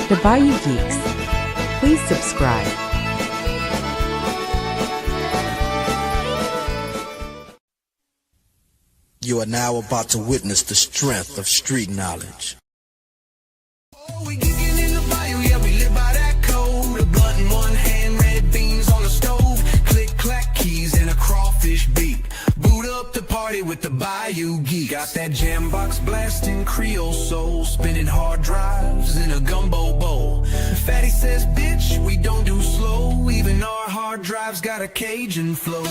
The Bayou Geeks. Please subscribe. You are now about to witness the strength of street knowledge. Oh, we geeking in the bayou, yeah, we live by that code. A blunt in one hand, red beans on the stove. Click, clack, keys and a crawfish beat. Boot up the party with the Bayou Geeks. Got that jam box blasting Creole soul. Spinning hard drives in a gumbo bowl. Fatty says, bitch, we don't do slow. Even our hard drives got a Cajun flow.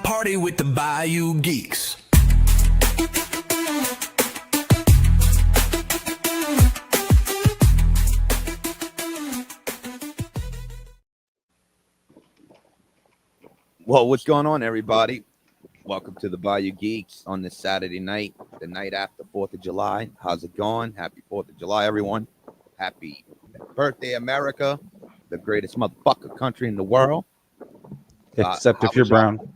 Party with the Bayou Geeks. Well, what's going on, everybody? Welcome to the Bayou Geeks on this Saturday night, the night after 4th of July. How's it going? Happy 4th of July, everyone. Happy birthday, America, the greatest motherfucker country in the world. Except if you're brown.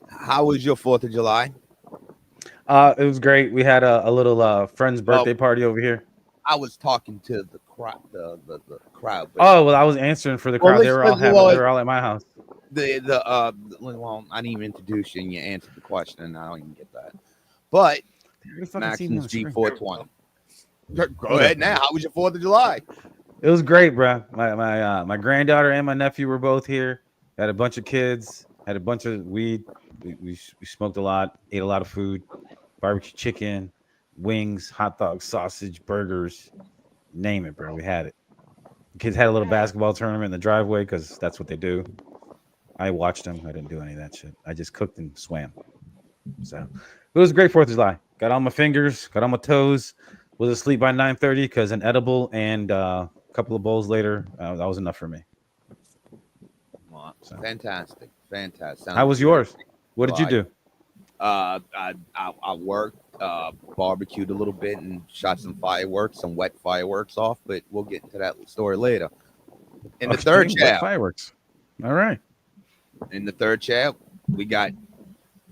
How was your 4th of July? It was great. We had a little friend's birthday party over here. I was talking to the crowd. The crowd. Oh, well, I was answering for the crowd. They were all happy. They were all at my house. Well, I didn't even introduce you, and you answered the question, and I don't even get that. But Maxon's G420. Go ahead now. How was your 4th of July? It was great, bro. My granddaughter and my nephew were both here. Had a bunch of kids. Had a bunch of weed. We smoked a lot. Ate a lot of food. Barbecue chicken, wings, hot dogs, sausage, burgers. Name it, bro. We had it. The kids had a little basketball tournament in the driveway because that's what they do. I watched them. I didn't do any of that shit. I just cooked and swam. So it was a great 4th of July. Got on my fingers. Got on my toes. Was asleep by 9:30 because an edible and couple of bowls later, that was enough for me. Well, fantastic. How was yours? What did you do? I worked, barbecued a little bit, and shot some fireworks, some wet fireworks off. But we'll get into that story later. In the third chair, fireworks. All right. In the third chair, we got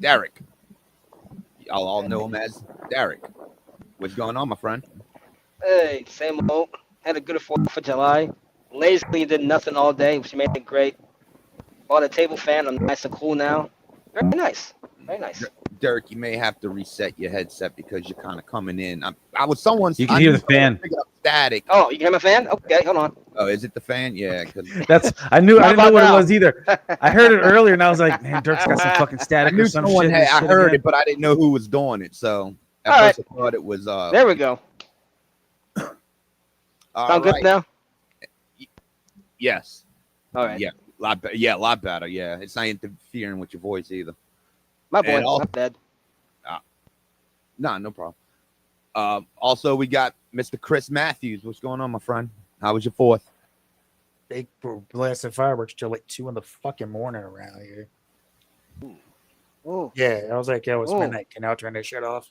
Derek. Y'all all know him as Derek. What's going on, my friend? Hey, same old. Had a good 4th of July. Lazily did nothing all day, which made it great. Bought a table fan. I'm nice and cool now. Very nice. Very nice. Derek, you may have to reset your headset because you're kind of coming in. I was someone's. You can hear the fan. Static. Oh, you can hear my fan? Okay, hold on. Oh, is it the fan? Yeah. That's. I didn't know what it was either. I heard it earlier, and I was like, man, Dirk's got some fucking static. I knew or some someone shit. I heard it, but I didn't know who was doing it. So at first I thought it was. There we go. Sound good now? Yes. All right. Yeah. A lot better. Yeah. It's not interfering with your voice either. My boy, not dead. No problem. Also, we got Mr. Chris Matthews. What's going on, my friend? How was your 4th? They were blasting fireworks till like 2 in the fucking morning around here. Oh. Yeah, I was like, yo, it's midnight. Can I turn that shit off?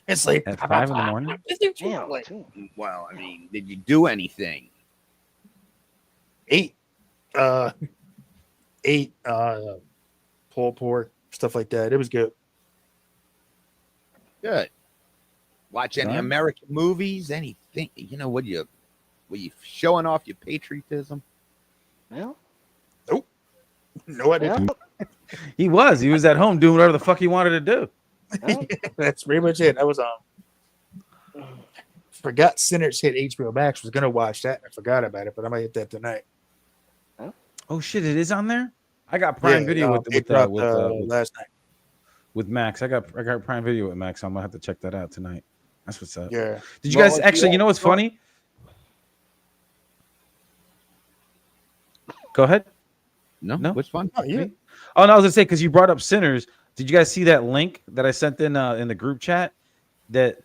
It's like at 5 in the morning. Damn. Well, I mean, did you do anything? 8 pulled pork, stuff like that. It was good. Good. Watch any American movies? Anything? You know, were you showing off your patriotism? Well, nope. No, I didn't. He was at home doing whatever the fuck he wanted to do. That's pretty much it. I was forgot Sinners hit HBO Max. Was gonna watch that. I forgot about it, but I might hit that tonight. Oh shit, it is on there. I got Prime Video with last night with Max. I got Prime Video with Max. So I'm gonna have to check that out tonight. That's what's up. Yeah. Did you guys actually? You know what's funny? Go ahead. No. What's fun? Oh, yeah. Oh no, I was gonna say because you brought up Sinners. Did you guys see that link that I sent in the group chat? That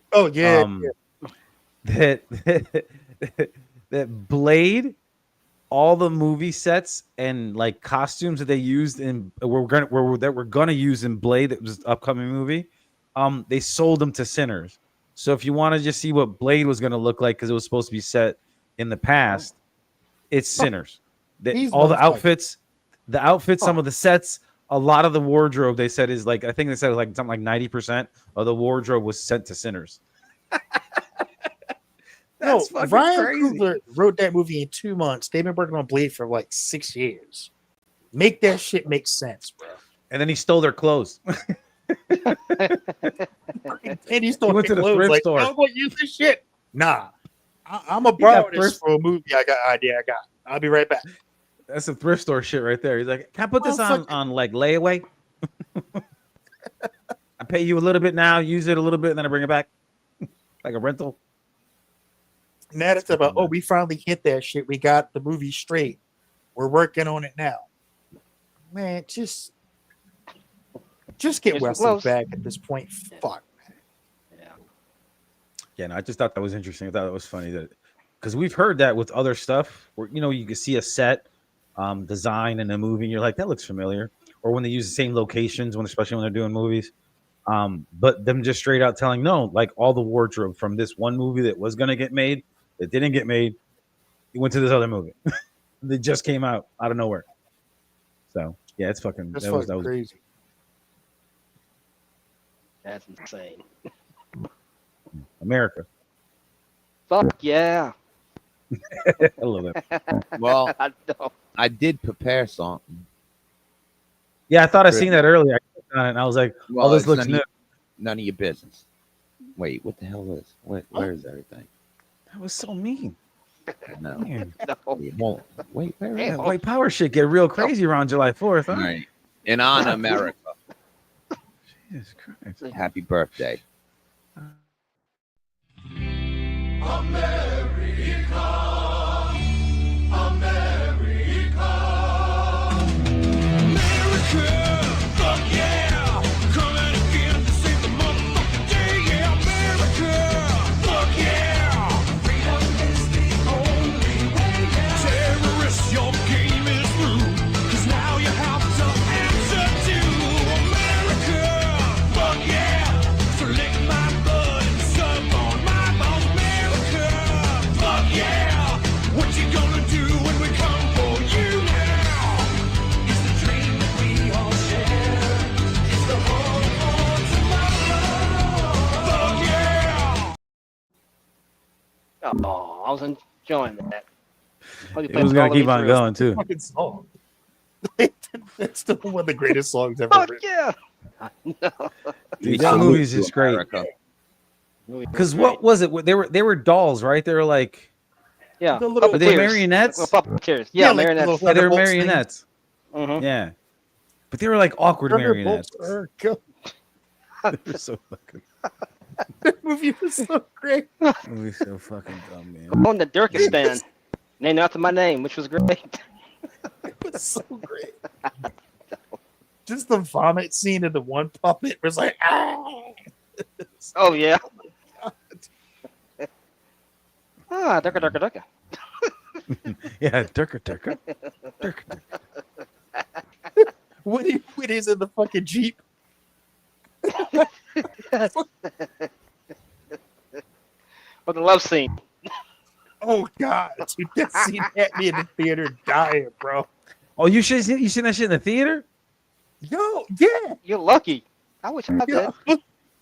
that Blade all the movie sets and like costumes that they used in that we're gonna use in Blade, that was the upcoming movie. They sold them to Sinners. So if you want to just see what Blade was gonna look like, because it was supposed to be set in the past, it's Sinners. All the outfits, some of the sets, a lot of the wardrobe, they said is like, I think they said like something like 90% of the wardrobe was sent to Sinners. No, fucking Ryan crazy. Coogler wrote that movie in 2 months. They've been working on Blade for like 6 years. Make that shit make sense, bro. And then he stole their clothes. And he stole went to the clothes, thrift like, store. I'm gonna use this shit. Nah, I'm gonna borrow this for a movie. I got. I'll be right back. That's a thrift store shit right there. He's like, can I put this Oh, on like layaway? I pay you a little bit now, use it a little bit, and then I bring it back like a rental. Now it's about, oh, we finally hit that shit. We got the movie straight. We're working on it now. Man, just get Here's Wesley close. back at this point. Fuck. Yeah, no, I just thought that was interesting. I thought it was funny that because we've heard that with other stuff where you can see a set design in a movie and you're like, that looks familiar. Or when they use the same locations, especially when they're doing movies. But them just straight out telling, no, like all the wardrobe from this one movie that was gonna get made, that didn't get made, it went to this other movie. That just came out of nowhere. So yeah, it's fucking That's that was crazy. That's insane. America. Fuck yeah. I love it. Well, I know. I did prepare something. Yeah, I thought I seen that earlier. I clicked on it and I was like, Well, oh, this it's looks new. None of your business. Wait, what the hell is? Where is everything? That was so mean. No, Man, No. it won't. Wait, where is that it? white power shit get real crazy around July 4th, huh? All right. In honor of America, Jesus Christ. happy birthday. Oh, I was enjoying that. It was gonna keep on going too. Fucking song. That's still one of the greatest songs ever Fuck written. yeah. No. Dude, that movie's just great. America. Because what was it? They were dolls, right? They were like, Yeah. The little- were they Puppeteers. marionets? Well, puppeteers. Yeah, like marionettes. little Yeah, they were Thunderbolts thing. marionettes. Mhm. Yeah, but they were like awkward marionettes. Thunderbolts are good. They were so fucking. That movie was so great. That movie's so fucking dumb, man. On the Durkistan. Named after my name, which was great. It was so great. Just the vomit scene of the one puppet was like, ah. Oh, yeah. Ah, Durka. Yeah, Durka. When he's in the fucking Jeep. But the love scene. Oh God, dude, that scene had me in the theater dying, bro. Oh, you seen that shit in the theater? Yo, yeah. You're lucky. I wish I Yeah. could.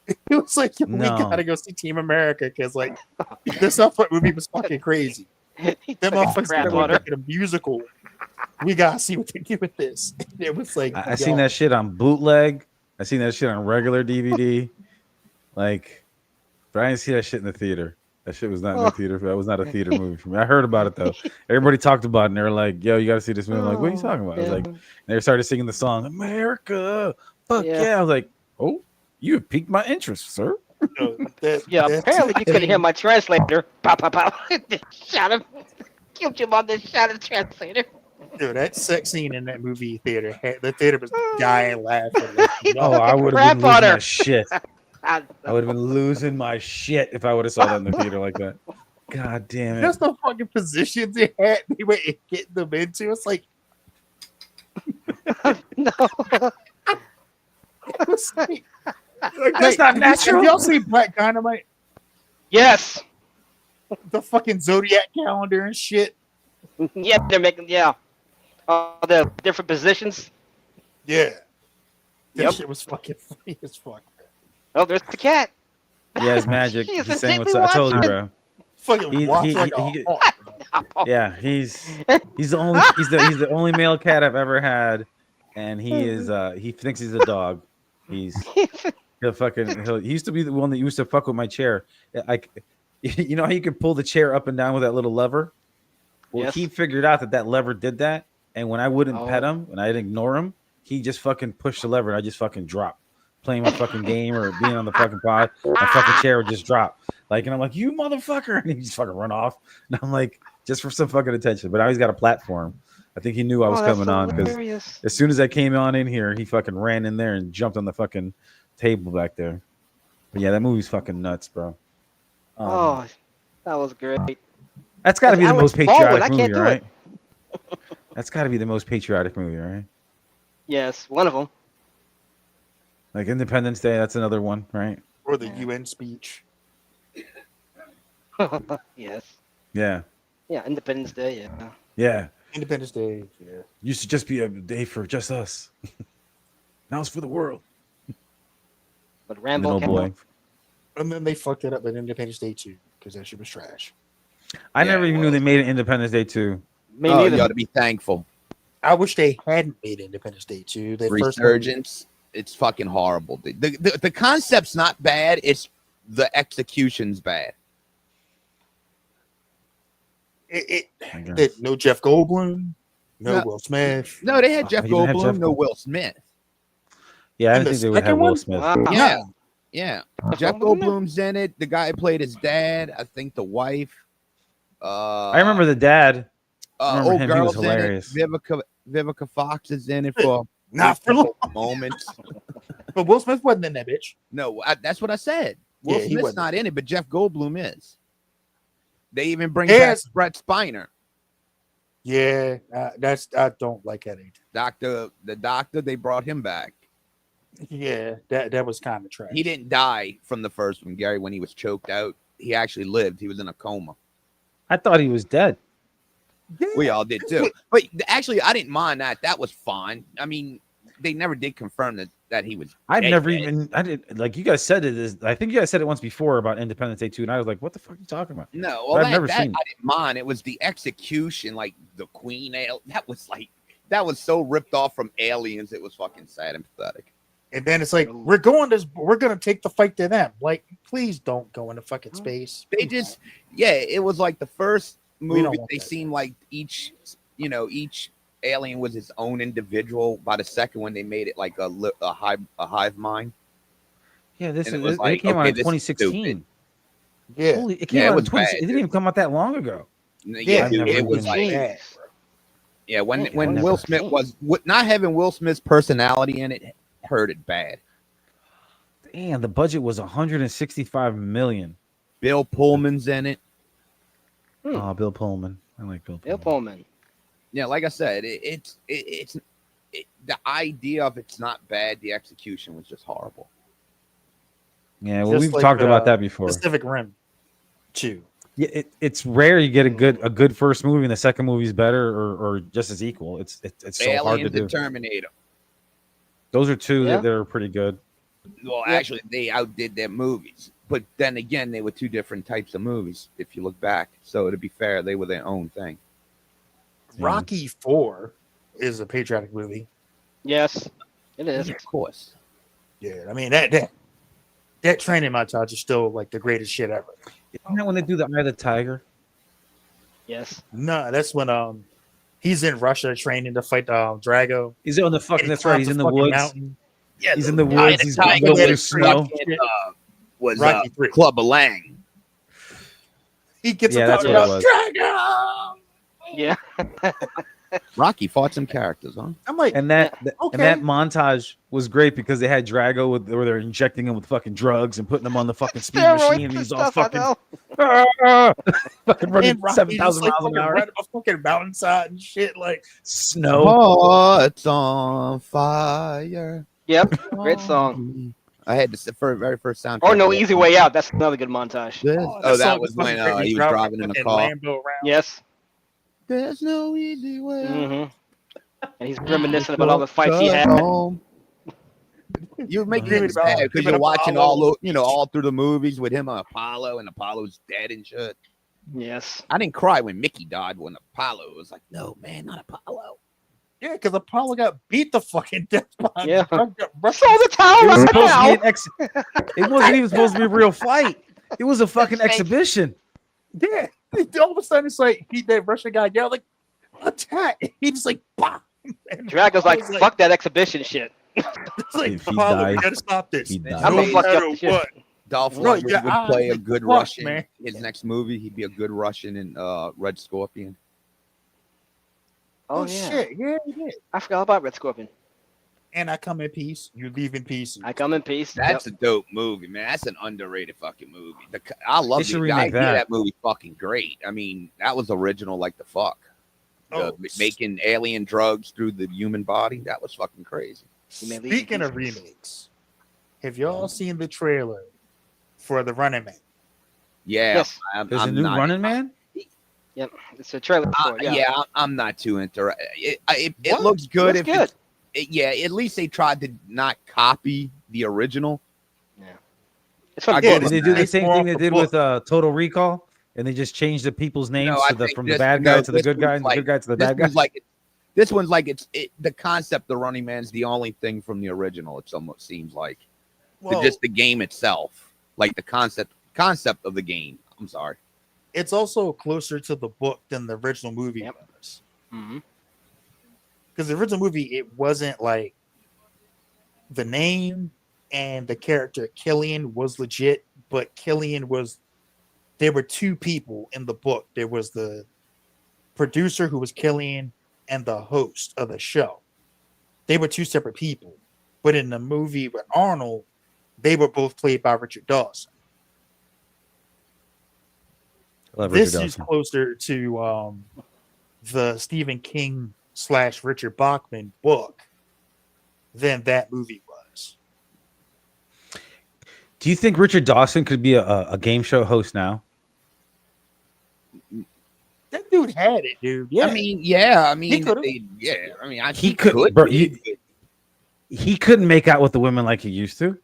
It was like, we No. gotta go see Team America because, like, this movie was fucking crazy. He Them took a motherfuckers crap are on her. making a musical. We gotta see what they do with this. It was like, I seen that shit on bootleg. I seen that shit on regular DVD. Like, but I didn't see that shit in the theater. That shit was not in the theater. That was not a theater movie for me. I heard about it though. Everybody talked about it and they were like, yo, you gotta see this movie. I'm like, what are you talking about? I was like, and they started singing the song, America. Fuck Yeah. yeah. I was like, oh, you have piqued my interest, sir. Yeah, apparently you couldn't hear my translator. Pop, pop, pop. Shot him. Killed him on the shot of translator. Dude, that sex scene in that movie theater, the theater was dying laughing. Like, Oh, I would have crap been on losing her. my shit. I I would have been losing my shit if I would have saw that in the theater like that. God damn it. Just the fucking positions they were getting them into. It's like, No. it's like That's not have natural. y'all seen Black Dynamite? Yes. The fucking Zodiac calendar and shit. Yeah, they're making the different positions. Yeah. That Yep. shit was fucking funny as fuck. Oh, there's the cat. Yeah, it's magic. Jeez, He's saying what's intently up. I told you, watching. bro. Fucking He- walks he- like he- a hawk. Yeah, he's the only male cat I've ever had, and he thinks he's a dog. He used to be the one that used to fuck with my chair. Like, you know how you can pull the chair up and down with that little lever? Well, Yes. he figured out that lever did that, and when I wouldn't pet him and I'd ignore him, he just fucking pushed the lever and I just fucking dropped. Playing my fucking game or being on the fucking pod, my fucking chair would just drop. Like, and I'm like, you motherfucker, and he just fucking run off. And I'm like, just for some fucking attention. But now he's got a platform. I think he knew I was coming on because as soon as I came on in here, he fucking ran in there and jumped on the fucking table back there. But yeah, that movie's fucking nuts, bro. Oh, that was great. That's got to be the most patriotic I movie, can't do right? it. That's got to be the most patriotic movie, right? Yes, one of them. Like Independence Day, that's another one, right? Or the UN speech. Yes. Yeah. Yeah, Independence Day. Yeah. Yeah. Independence Day. Yeah. Used to just be a day for just us. Now it's for the world. But Rambo. Oh came boy. out. And then they fucked it up at Independence Day 2 because that shit was trash. I never even knew they made an Independence Day 2. Me Oh, neither. you ought to be thankful. I wish they hadn't made Independence Day 2. The first one- Resurgence. It's fucking horrible. The concept's not bad. It's the execution's bad. No Jeff Goldblum, no Will Smith. No, they had Jeff you didn't have Goldblum, Jeff no Goldblum. Will Smith. Yeah, I And didn't the think they would have second Will one? Smith. Wow. Yeah. Yeah. Jeff Goldblum? Goldblum's in it. The guy who played his dad. I think the wife. I remember the dad. I remember Old him. He was girl's in it. hilarious. Vivica Fox is in it for Not for long. moments. But Will Smith wasn't in that bitch. No, that's what I said. Will Yeah, he Smith's wasn't. not in it, but Jeff Goldblum is. They even bring Yes. back Brett Spiner. Yeah, I don't like that either. The doctor, they brought him back. Yeah, that was kind of trash. He didn't die from the first one, Gary, when he was choked out. He actually lived. He was in a coma. I thought he was dead. Yeah. We all did too. But actually, I didn't mind that. That was fine. I mean, they never did confirm that he was. I dead. didn't like you guys said it. I think you guys said it once before about Independence Day 2, and I was like, what the fuck are you talking about? No, But well, I've never that seen it. I didn't mind. It was the execution, like the Queen. That was so ripped off from Aliens. It was fucking sad and pathetic. And then it's like we're gonna take the fight to them. Like, please don't go into fucking space. They just, it was like the first We don't movie. want They that. seemed like each alien was his own individual. By the second one, they made it like a hive mind. Yeah, this And is it was like, it came out okay, in this is 2016. stupid. Yeah, Holy, it came Yeah, it out in was 20, bad, it didn't dude. even come out that long ago. Yeah, I've never it was been- like, bad. yeah, when I've Will never Smith seen. was not having Will Smith's personality in it hurt it bad. Damn, the budget was 165 million. Bill Pullman's in it. Oh, Bill Pullman. I like Bill Bill Pullman. Pullman. Yeah, like I said, it's the idea of it's not bad. The execution was just horrible. Yeah, well, Just we've like, talked about that before. Pacific Rim 2. Yeah, it's rare you get a good first movie and the second movie's better or just as equal. It's so hard to Aliens do. and Terminator. Those are two Yeah. that are pretty good. Well, Yep. actually, they outdid their movies. But then again, they were two different types of movies, if you look back. So to be fair, they were their own thing. Yeah. Rocky 4 is a patriotic movie. Yes, it is. Of course. Yeah, I mean that training montage is still like the greatest shit ever. Isn't that when they do the Eye of the Tiger? Yes. No, that's when he's in Russia training to fight Drago. He's on the fucking. And That's he right. climbs He's in the fucking woods. mountain. Yeah, He's in the Eye of woods. the He's Tiger going through was snow. was Rocky 3. Club of Lang. He gets Yeah, a that's talk what it about was. Drago. Yeah. Rocky fought some characters, huh? I'm like, And that Okay. and that montage was great because they had Drago where they're injecting him with fucking drugs and putting him on the fucking speed Steroids machine and and he's all stuff, I fucking know. Fucking running And Rocky 7,000 just, miles an hour. right up a fucking mountainside and shit. Like, Snow. Hearts on fire. Yep, great song. I had the very first soundtrack. Or No Easy Way Out. That's another good montage. Oh, that song was is when fucking great. he was driving driving in the fucking car. Lambo around. Yes. There's no easy way. And he's reminiscing about all the fights he had. You're making Dreaming it about sad because giving you're up watching Apollo. all through the movies with him on Apollo, and Apollo's dead and shit. Yes. I didn't cry when Mickey died when Apollo was like, no, man, not Apollo. Yeah, because Apollo got beat the fucking death by Yeah. the That's all the tower It was right supposed to be now. an It wasn't even supposed to be a real fight. It was a fucking exhibition. Yeah. All of a sudden, it's like that Russian guy yelled like, attack. He just like, bah. And Drago's like, Apollo's fuck that exhibition shit. It's like, If he Apollo, we dies, gotta stop this. he dies. I'm No gonna fuck you up matter the shit. what. Dolph Right, Lundgren yeah, would play a like, good fuck, Russian. man. His next movie, he'd be a good Russian in Red Scorpion. Oh, Oh, yeah. shit. Yeah, he did. I forgot about Red Scorpion. And I come in peace. You leave in peace. I Come in Peace. That's Yep. a dope movie, man. That's an underrated fucking movie. I love They should the remake idea. that. That movie fucking great. I mean, that was original like the fuck. Oh, Making alien drugs through the human body. That was fucking crazy. He may leave in Speaking of pieces. remakes, have y'all seen the trailer for The Running Man? Yeah. Yes. There's a I'm new not, Running Man? Yep. It's a trailer for it. Yeah. I'm not too interested. It What? looks good. Looks if good. at least they tried to not copy the original. It's from I the go Did book. they do the It's same more thing of they a did book. with Total Recall? And they just changed the people's names I to the think from the this- bad guy no, to the this good guy, one's and the like- good guy to the This bad guy? one's like this one's like the concept of Running Man's the only thing from the original. It almost seems like Well, just the game itself, like the concept of the game. I'm sorry. it's also closer to the book than the original movie Yep. was. Mm-hmm. Because the original movie, it wasn't like the name and the character Killian was legit, but there were two people in the book. There was the producer who was Killian and the host of the show. They were two separate people. But in the movie with Arnold, they were both played by Richard Dawson. Love This Richard is Dawson. closer to the Stephen King / Richard Bachman book than that movie was. Do you think Richard Dawson could be a game show host now? That dude had it, dude. Yeah, I mean, yeah. I mean, could've. I mean, He could, bro. He couldn't make out with the women like he used to.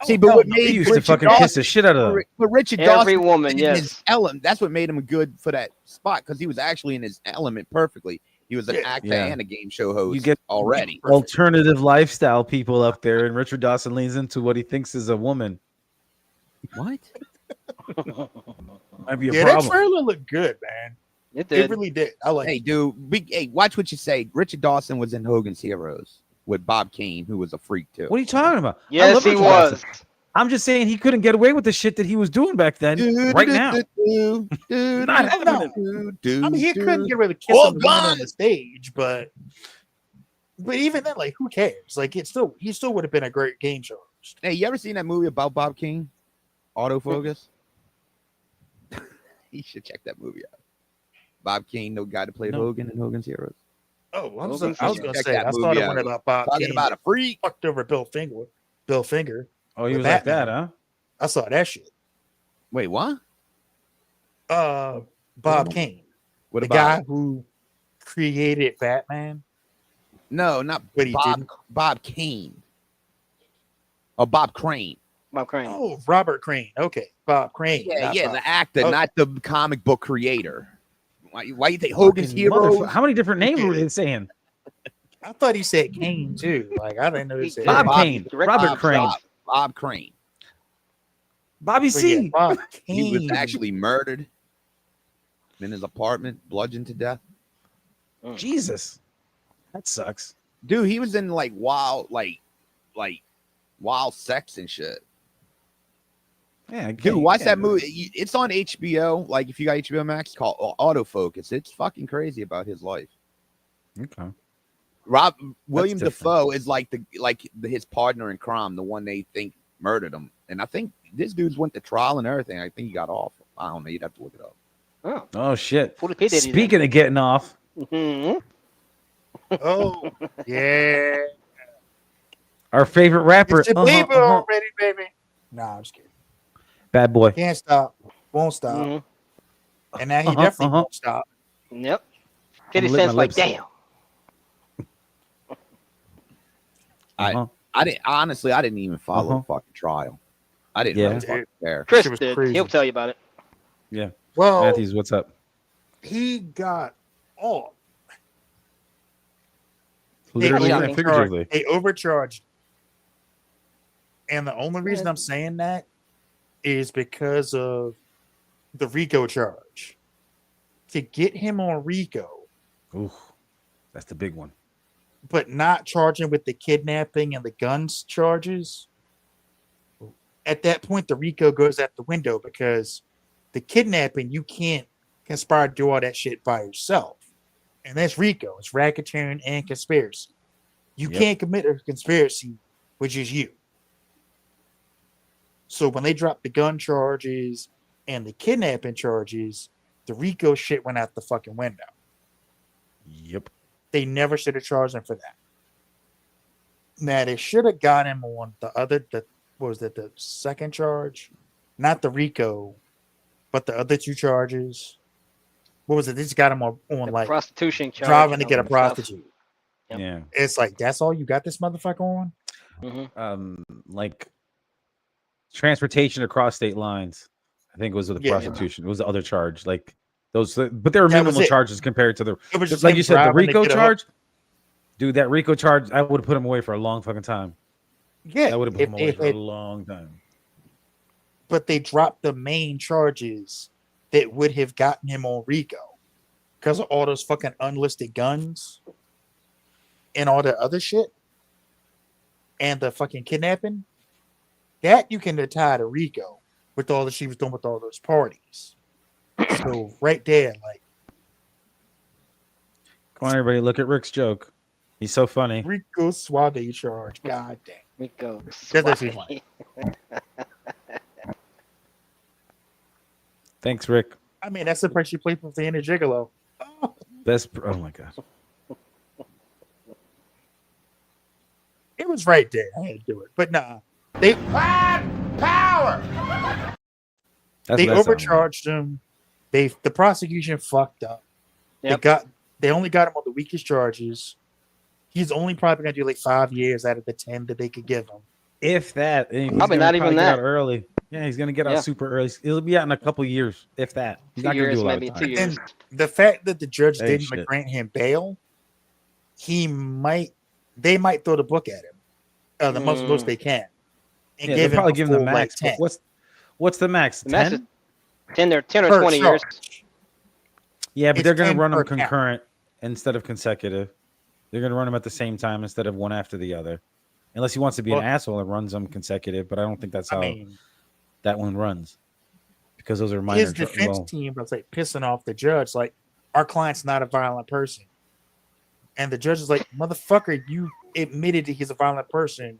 See, but no, what no, made He used to Richard fucking Dawson- kiss the shit out of them. But Richard Every Dawson woman, in yes. his element. That's what made him good for that spot because he was actually in his element perfectly. He was an Yeah. actor Yeah. and a game show host. You get already. alternative lifestyle people up there, and Richard Dawson leans into what he thinks is a woman. What? Might be a yeah, that problem. trailer looked good, man. It It did. really did. I like Hey, it. dude. Hey, watch what you say. Richard Dawson was in Hogan's Heroes with Bob Kane, who was a freak too. What are you talking about? I Yes, love he Richard was. Dawson. I'm just saying he couldn't get away with the shit that he was doing back then. Right now, not happening. I mean, he couldn't get rid of kissing the woman on the stage, but even then, like, who cares? Like, he still would have been a great game show host. Hey, you ever seen that movie about Bob Kane? Autofocus. You should check that movie out. Bob Kane, no guy that played No. Hogan in Hogan's Heroes. Oh, I was Hogan's going Heroes. to Check say, that I movie started out. one about Bob Talking Kane about a freak. fucked over Bill Finger. Oh, he With was like Batman. that, huh? I saw that shit. Wait, what? Bob Kane, What the about guy who created Batman. No, not But he Bob. didn't. Bob Kane. Or Bob Crane. Bob Crane. Oh, Robert Crane. Okay, Bob Crane. Yeah, not yeah, Bob. the actor, Oh. not the comic book creator. Why you think Hogan's Fucking Heroes? motherfucker. How many different names were they saying? I thought he said Kane too. Like, I didn't know he said Bob Bob- Kane, Direct- Robert Bob- Crane, Bob Crane. Bobby But yeah, C. Bob He was Kane. actually murdered in his apartment, bludgeoned to death. Jesus, that sucks. Dude, he was in like wild sex and shit. Yeah, Dude, watch that movie. It's on HBO. Like, if you got HBO Max, called Autofocus. It's fucking crazy about his life. Okay. William different. Dafoe is his partner in crime, the one they think murdered him. And I think this dude's went to trial and everything. I think he got off. I don't know. You'd have to look it up. Oh, Oh shit! Pootie P. Diddy. Speaking of getting off, Hmm. Oh, yeah. our favorite rapper, It's your baby already, baby. Nah, I'm just kidding. Bad Boy. Can't stop. Won't stop. Mm-hmm. And now he definitely won't stop. Yep. I'm 50 gonna lick Cent's my like, lips. damn. I didn't honestly. I didn't even follow the fucking trial. I didn't Yeah. really fucking care. Chris Shit was did. crazy. He'll tell you about it. Yeah, Well, Matthews, what's up? he got off. Literally shocking. and figuratively. They overcharged. And the only reason I'm saying that is because of the RICO charge. To get him on RICO, Ooh, that's the big one. but not charging with the kidnapping and the guns charges, at that point, the RICO goes out the window because the kidnapping, you can't conspire to do all that shit by yourself. And that's RICO. It's racketeering and conspiracy. You Yep. can't commit a conspiracy, which is you. So when they dropped the gun charges and the kidnapping charges, the RICO shit went out the fucking window. Yep. They never should have charged him for that. Now they should have got him on the second charge? Not the RICO, but the other two charges. What was it? They just got him on The like prostitution charge. driving to and get a all that stuff. prostitute. Yep. Yeah. It's like that's all you got this motherfucker on? Mhm. Like transportation across state lines, I think was with the Yeah. prostitution. It was the other charge. Like those, but they were That was minimal it. charges compared to the, It was just like him you said, the driving to RICO get a charge. Dude, that RICO charge, I would have put him away for a long fucking time. Yeah, I would have put if him they away for a had- long time. but they dropped the main charges that would have gotten him on RICO because of all those fucking unlisted guns and all the other shit and the fucking kidnapping. That you can tie to RICO with all that she was doing with all those parties. So right there, like Come on, everybody, look at Rick's joke. He's so funny. RICO Suave charge. God damn. Rico. That's actually Swati. Thanks, Rick. I mean, that's the price you play for the Inner Gigolo. Oh, Oh my god. it was right there. I had to do it. But nah. They That's they what that sounded like. overcharged him. The prosecution fucked up. Yep. They only got him on the weakest charges. He's only probably gonna do like 5 years out of the 10 that they could give him. If that, and he's Probably gonna not even get that. out early. Yeah, he's gonna get out Yeah. super early. He'll be out in a couple years, if that. He's 2 not gonna years, do a lot maybe of 2 time. years. And the fact that the judge Hey, didn't shit. grant him bail, they might throw the book at him, the most they can, and Yeah, give they'll probably him give him the full, like, max. 10 what's the max? The max 10? is 10 or per 20 years. charge. Yeah, but It's they're gonna 10 run them per count. concurrent instead of consecutive. They're gonna run them at the same time instead of one after the other. Unless he wants to be Well- an asshole and runs them consecutive, but I don't think that's how I mean, that one runs. Because those are minor. his defense team was like pissing off the judge, like, our client's not a violent person. And the judge is like, motherfucker, you admitted that he's a violent person.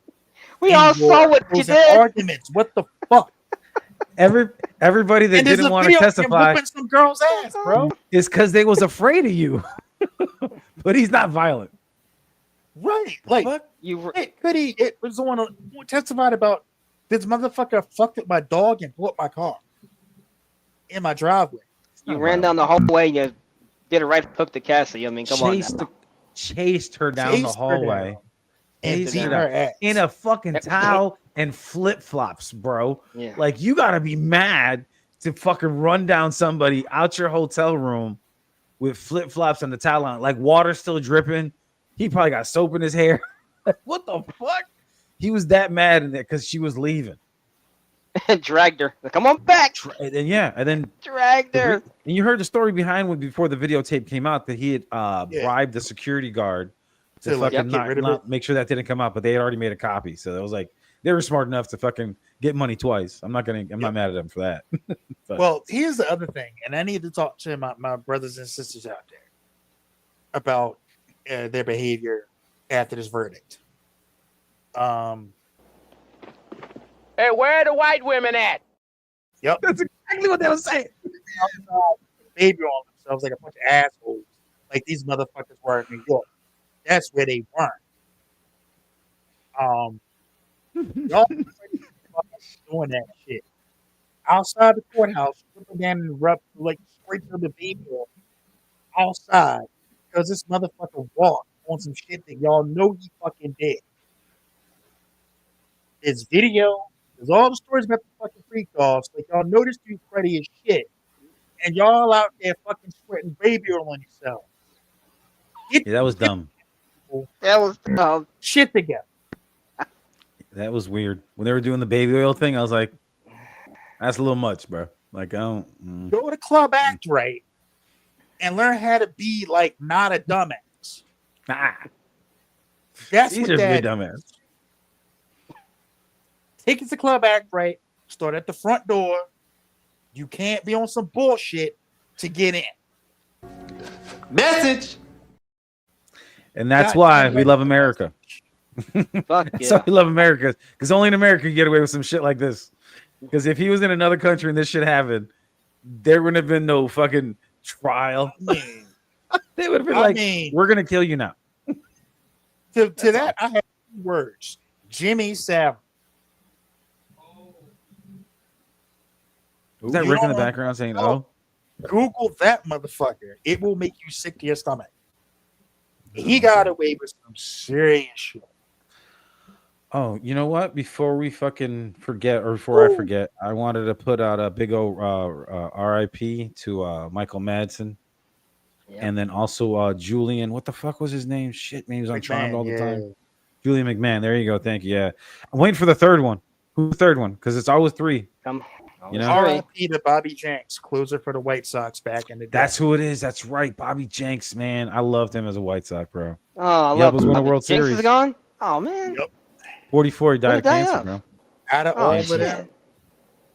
We in all your saw what you closing did. Arguments. What the fuck? Everybody that And there's didn't a want to video of him testify whooping some girl's ass, bro. is because they was afraid of you. But he's not violent. Right. Like, Fuck? it was the one who testified about this motherfucker fucked up my dog and blew up my car in my driveway. You ran down the hallway and you did a right hook to Cassie. I mean, come on. Now. Chased her down Chased the her hallway down and Chased beat her her down. ass. in a fucking towel and flip flops, bro. Yeah. Like, you gotta be mad to fucking run down somebody out your hotel room with flip flops and the towel on, like water still dripping. He probably got soap in his hair. Like, what the fuck? He was that mad in there because she was leaving. Dragged her. Come on back. And then Dragged her. and you heard the story behind when before the videotape came out that he had bribed the security guard to To, like, fucking get rid of not make sure that didn't come out, but they had already made a copy. So it was like they were smart enough to fucking get money twice. I'm not mad at them for that. But- Well, here's the other thing, and I need to talk to my brothers and sisters out there about their behavior after this verdict. Hey, where are the white women at? Yep. That's exactly what they were saying. Baby on themselves like a bunch of assholes, like these motherfuckers were in New York. That's where they weren't. Y'all doing that shit outside the courthouse, stripping down and rub like straight to the baby outside because this motherfucker walked on some shit that y'all know he fucking did. There's video. There's all the stories about the fucking freak offs. Like y'all know this dude cruddy as shit, and y'all out there fucking sweating baby oil on yourself. Get Yeah, that was dumb. That was shit together. That was weird. When they were doing the baby oil thing, I was like, that's a little much, bro. Like, I don't. Go to Club Act Right and learn how to be like not a dumbass. That's These what are that good dumbass. Tickets to Club Act Right. Start at the front door. You can't be on some bullshit to get in. Message. And that's God why damn we it. love America. fuck That's yeah. why we love America. Because only in America you get away with some shit like this. Because if he was in another country and this shit happened, there wouldn't have been no fucking trial. They would have been like, we're going to kill you now. To that, I have 2 words. Jimmy Savile. Is that You Rick in the don't- background saying, No. oh? Google that motherfucker. It will make you sick to your stomach. He got away with some serious shit. Oh, you know what? Before we fucking forget, or before I forget, I wanted to put out a big old RIP to Michael Madsen. Yeah. And then also Julian. What the fuck was his name? Shit, man, he was on Charmed all the time. Julian McMahon. There you go. Thank you. Yeah. I'm waiting for the third one. Who's the third one? Because it's always 3. Come. You know? R.I.P. to Bobby Jenks, closer for the White Sox back in the day. That's who it is. That's right. Bobby Jenks, man. I loved him as a White Sox, bro. Oh, I Yeah, love was won a Bobby World Jenks Series. is gone. Oh man. Yep. 44, he died of Who'd he die cancer, of? bro. Out of Oh all of shit. them,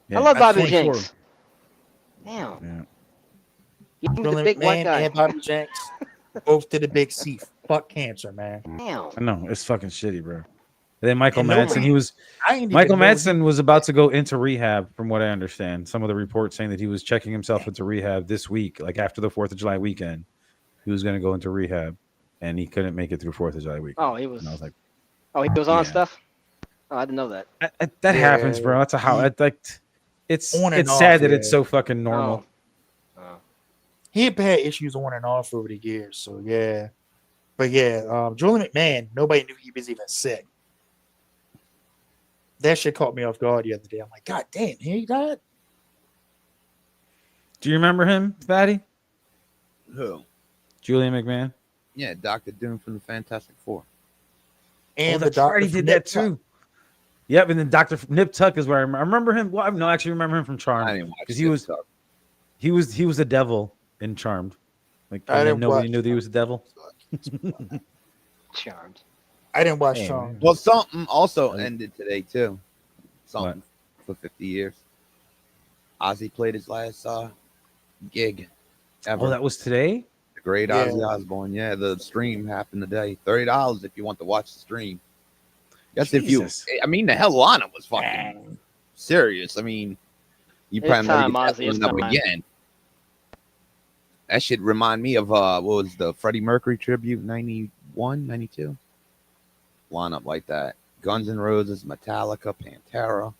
Yeah, I love at Bobby 24. Jenks. Damn. Yeah. Give me the Julian big white McMahon guy. and Bobby Jenks, both to the big C. Fuck cancer, man. Damn. I know. It's fucking shitty, bro. And then Michael And Madsen, nobody- I ain't even Michael know Madsen was about to go into rehab, from what I understand. Some of the reports saying that he was checking himself into rehab this week, like after the 4th of July weekend. He was going to go into rehab, and he couldn't make it through 4th of July week. Oh, he was. And I was like, Oh, he was on Yeah. stuff. Oh, I didn't know that. that Yeah, happens, bro. That's a how. he- Like, it's On and sad off, that it's yeah. so fucking normal. Oh. He had issues on and off over the years, so yeah. But yeah, Julian McMahon, nobody knew he was even sick. That shit caught me off guard the other day. I'm like, God damn, he died? Do you remember him, Fatty? Who? Julian McMahon? Yeah, Dr. Doom from the Fantastic Four. And Oh, the that's doctor right, he from did Nip that Tuck. too. Yep, and then Dr. Nip Tuck is where I remember him. Well, no, actually remember him from I Charmed. didn't watch Because he was he was the devil in Charmed. Like, I and then didn't nobody watch knew that he was the devil. Charmed. I didn't watch Hey, Charmed. Well, something also Right. ended today too. Something for 50 years. Ozzy played his last gig ever. Oh, that was today? The great Yeah. Ozzy Osbourne. Yeah, the stream happened today. $30 if you want to watch the stream. Yes, Jesus. if you. I mean, the hell on it was fucking serious. I mean, you It's probably time, never get Ozzy, that it's one up time. again. That should remind me of what was the Freddie Mercury tribute 91, 92? Lineup like that. Guns N' Roses, Metallica, Pantera.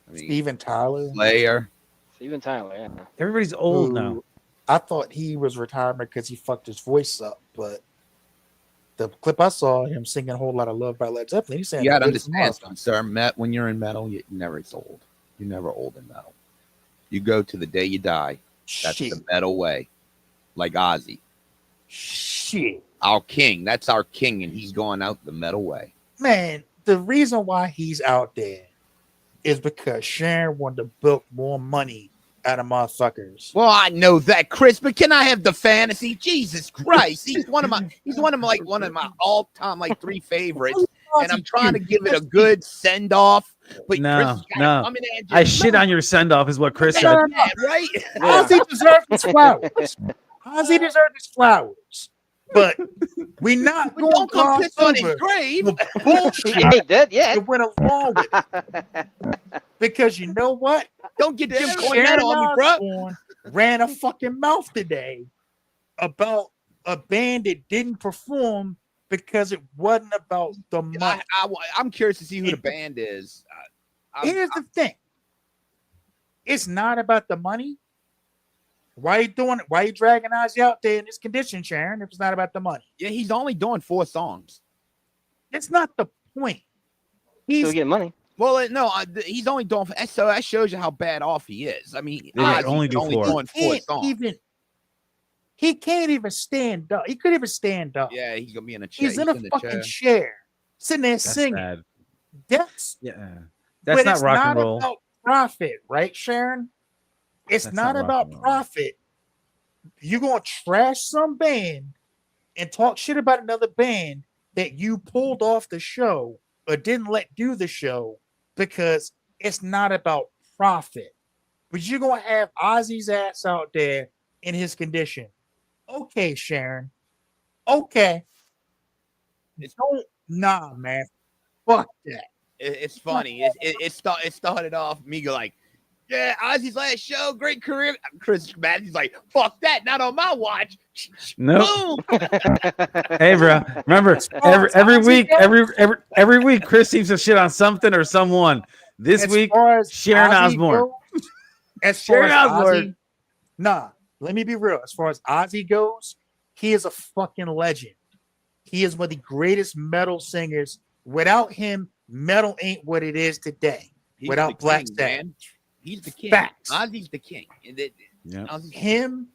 I mean, Steven Tyler. Slayer. Steven Tyler. Yeah. Everybody's old who now. I thought he was retirement because he fucked his voice up, but the clip I saw him singing a whole lot of Love by Led Zeppelin. He said, You gotta understand something, sir. When you're in metal, you never it's old. You're never old in metal. You go to the day you die. That's Shit. the metal way. Like Ozzy. Shit. Our king. That's our king, and he's going out the metal way. Man, the reason why he's out there is because Sharon wanted to book more money out of motherfuckers. Well, I know that, Chris, but can I have the fantasy? Jesus Christ. He's one of my all-time like 3 favorites. And I'm trying to give it a good send-off. But No, Chris, you gotta no. come in and I just- shit on your send off, is what Chris said. Yeah, right? Ozzy deserved his flowers. Ozzy deserved his flowers. But we not But going don't to come gloss piss on his over grave. the bullshit Yeah, he did. Yeah. that went along with it. Because you know what? Don't get Jim Cornette Sharon on me, bro. Osbourne ran a fucking mouth today about a band that didn't perform because it wasn't about the money. I'm curious to see who the band is. Here's the thing. It's not about the money. Why you doing it? Why you dragging Ozzy out there in this condition, Sharon, if it's not about the money? Yeah, he's only doing 4 songs. It's not the point. Still He's getting money. Well, no, he's only doing. So that shows you how bad off he is. I mean, Yeah, Ozzy's only do 4. doing 4 songs. He can't even stand up. He couldn't even stand up. Yeah, he's gonna be in a chair. He's in a fucking chair, sitting there That's singing. sad. That's That's but not it's rock not and roll. about profit, right, Sharon? It's That's not not rock about and roll. profit. You're gonna trash some band and talk shit about another band that you pulled off the show or didn't let do the show because it's not about profit. But you're gonna have Ozzy's ass out there in his condition. Okay, Sharon. Okay. Nah, man. Fuck that. It's funny. It started off me like, yeah, Ozzy's last show, great career. Chris Madden's like, fuck that, not on my watch. Nope. Boom. Hey, bro. Remember, every week, Chris seems to shit on something or someone. This week, Sharon Osbourne. As far Sharon as Osbourne. Ozzy, nah, let me be real. As far as Ozzy goes, he is a fucking legend. He is one of the greatest metal singers. Without him, metal ain't what it is today. He's Without the Black king, Sabbath. man. He's the king. Facts. Ozzy's the king. Him,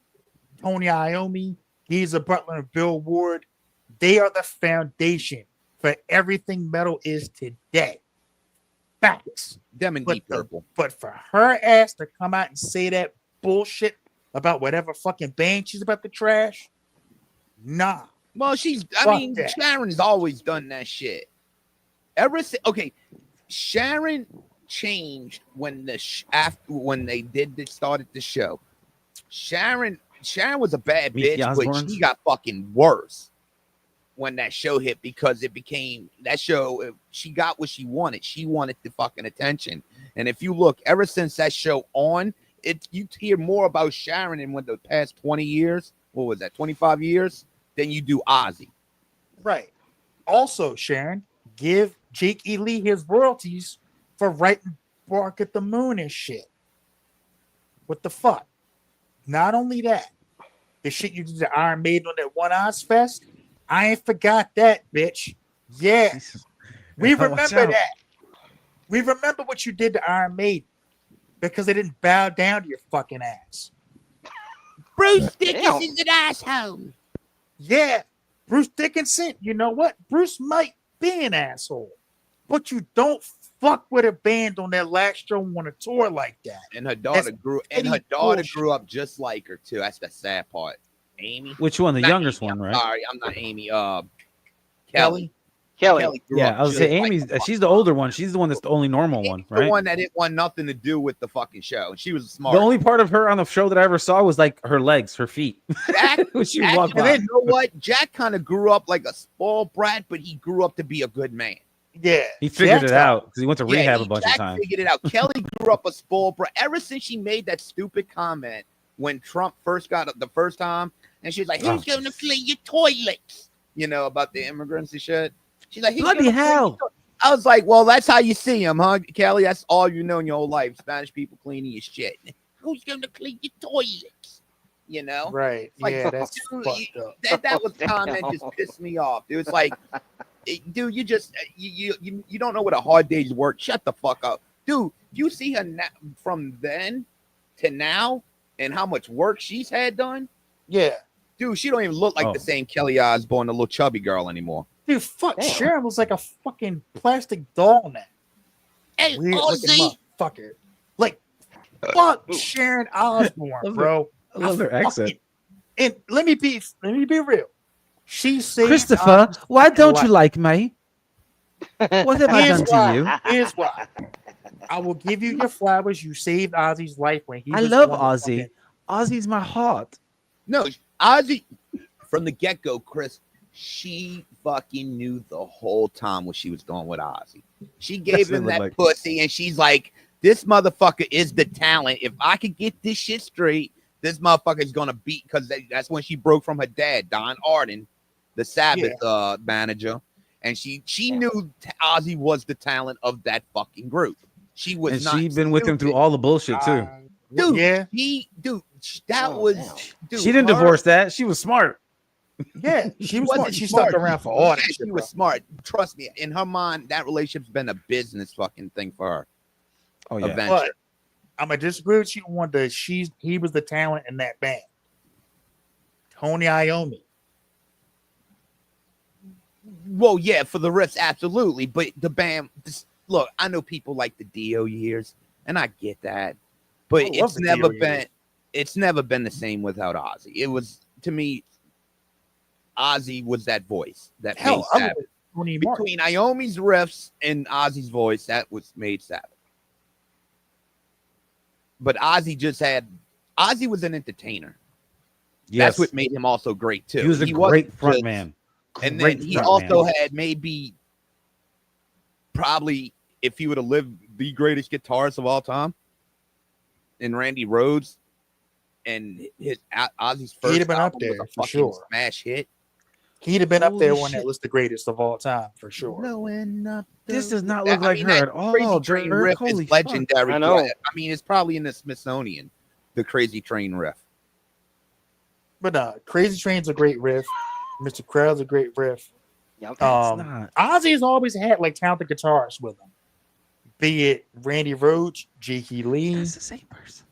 Tony Iommi, Geezer Butler, and Bill Ward, they are the foundation for everything metal is today. Facts. Them and Deep Purple. But for her ass to come out and say that bullshit about whatever fucking band she's about to trash, nah. Well, Sharon's always done that shit. Sharon changed when when they started the show. Sharon was a bad Meet the bitch, but Osbournes? she got fucking worse when that show hit because it became that show. She got what she wanted. She wanted the fucking attention. And if you look, ever since that show on, you hear more about Sharon in the past 20 years. What was that? 25 years than you do Ozzy. Right. Also, Sharon, give Jake E. Lee his royalties for writing Bark at the Moon and shit. What the fuck? Not only that, the shit you did to Iron Maiden on that one Ozfest, I ain't forgot that, bitch. Yeah. We remember that. We remember what you did to Iron Maiden because they didn't bow down to your fucking ass. Bruce Dickinson's an asshole. Yeah. Bruce Dickinson, you know what? Bruce might be an asshole, but you don't fuck with a band on their last show on a tour like that. And her daughter grew up just like her too. That's the sad part. Amy. Which one? The Not youngest Amy, one, right? Sorry, I'm not Amy. Kelly. Kelly. grew Yeah, up I was just saying like Amy's. her. She's the older one. She's the one that's the only normal one, The right? one that didn't want nothing to do with the fucking show. She was smart. The only part of her on the show that I ever saw was like her legs, her feet. Jack, When she Jack, walked and by. then you know what? Jack kind of grew up like a spoiled brat, but he grew up to be a good man. Yeah. He figured Jack's it out because he went to Yeah, rehab a bunch Jack of times. figured it out. Kelly grew up a spoiled brat. Ever since she made that stupid comment when Trump first got up the first time, and she was like, "Who's going to clean your toilets?" You know, about the immigrants and shit. She's like, Bloody hell. I was like, well, that's how you see them, huh, Kelly? That's all you know in your whole life. Spanish people cleaning your shit. Who's going to clean your toilets? You know? Right. Like, Yeah, that's dude, fucked up. that was time that just pissed me off. It was like, dude, you just you don't know what a hard day's work. Shut the fuck up. Dude, you see her from then to now and how much work she's had done? Yeah. Dude, she don't even look like the same Kelly Osbourne, the little chubby girl anymore. Dude, fuck. Damn. Sharon was like a fucking plastic doll now. Hey, Weird looking motherfucker. Like, fuck Sharon Osbourne, bro. I love her accent. And let me be real. She said, Christopher, why don't you like me? What have I Here's done why. to you? Here's why. I will give you your flowers. You saved Ozzy's life when he I was love on the Ozzy. Ozzy's my heart. No, Ozzy, from the get-go, Chris, she fucking knew the whole time what she was doing with Ozzy. She gave That's him what it that looked pussy, and she's like, This motherfucker is the talent. If I could get this shit straight, this motherfucker is gonna beat because that's when she broke from her dad, Don Arden, the Sabbath manager, and she knew Ozzy was the talent of that fucking group. She was And not. she'd been with him through all the bullshit too. Dude, yeah, that Oh, was. damn. Dude, She didn't divorce that. She was smart. yeah, she was smart. wasn't She smart. stuck around for all that Yeah, shit. she was smart. Trust me, in her mind, that relationship's been a business fucking thing for her. Oh yeah. Eventually. But I'm gonna disagree with you on the he was the talent in that band. Tony Iommi. Well, yeah, for the riffs, absolutely. But the band, look, I know people like the Dio years, and I get that, but I love it's the never Dio been. years. It's never been the same without Ozzy. It was, to me, Ozzy was that voice that made Hell, I Sabbath. love Tony Martin. Between Iommi's riffs and Ozzy's voice, that was made Sabbath. But Ozzy was an entertainer. Yes. That's what made him also great too. He was a wasn't great front just- man. And Great then he front also man. had maybe, probably, if he would have lived, the greatest guitarist of all time, in Randy Rhoads, and his Ozzy's first He'd have been up album there was a for fucking sure. smash hit. He'd have been up there Holy on that shit. list of greatest of all time for sure. Blowing up This the- does not That- look I like mean, her that at all, Crazy Train Dirk. riff Holy is legendary. I know. I mean, it's probably in the Smithsonian, the Crazy Train riff. But Crazy Train's a great riff. Mr. Crowd's a great riff. Yep. It's not. Ozzy's always had like talented guitarists with him. Be it Randy Rhoads, J.K. Lee, That's the same person.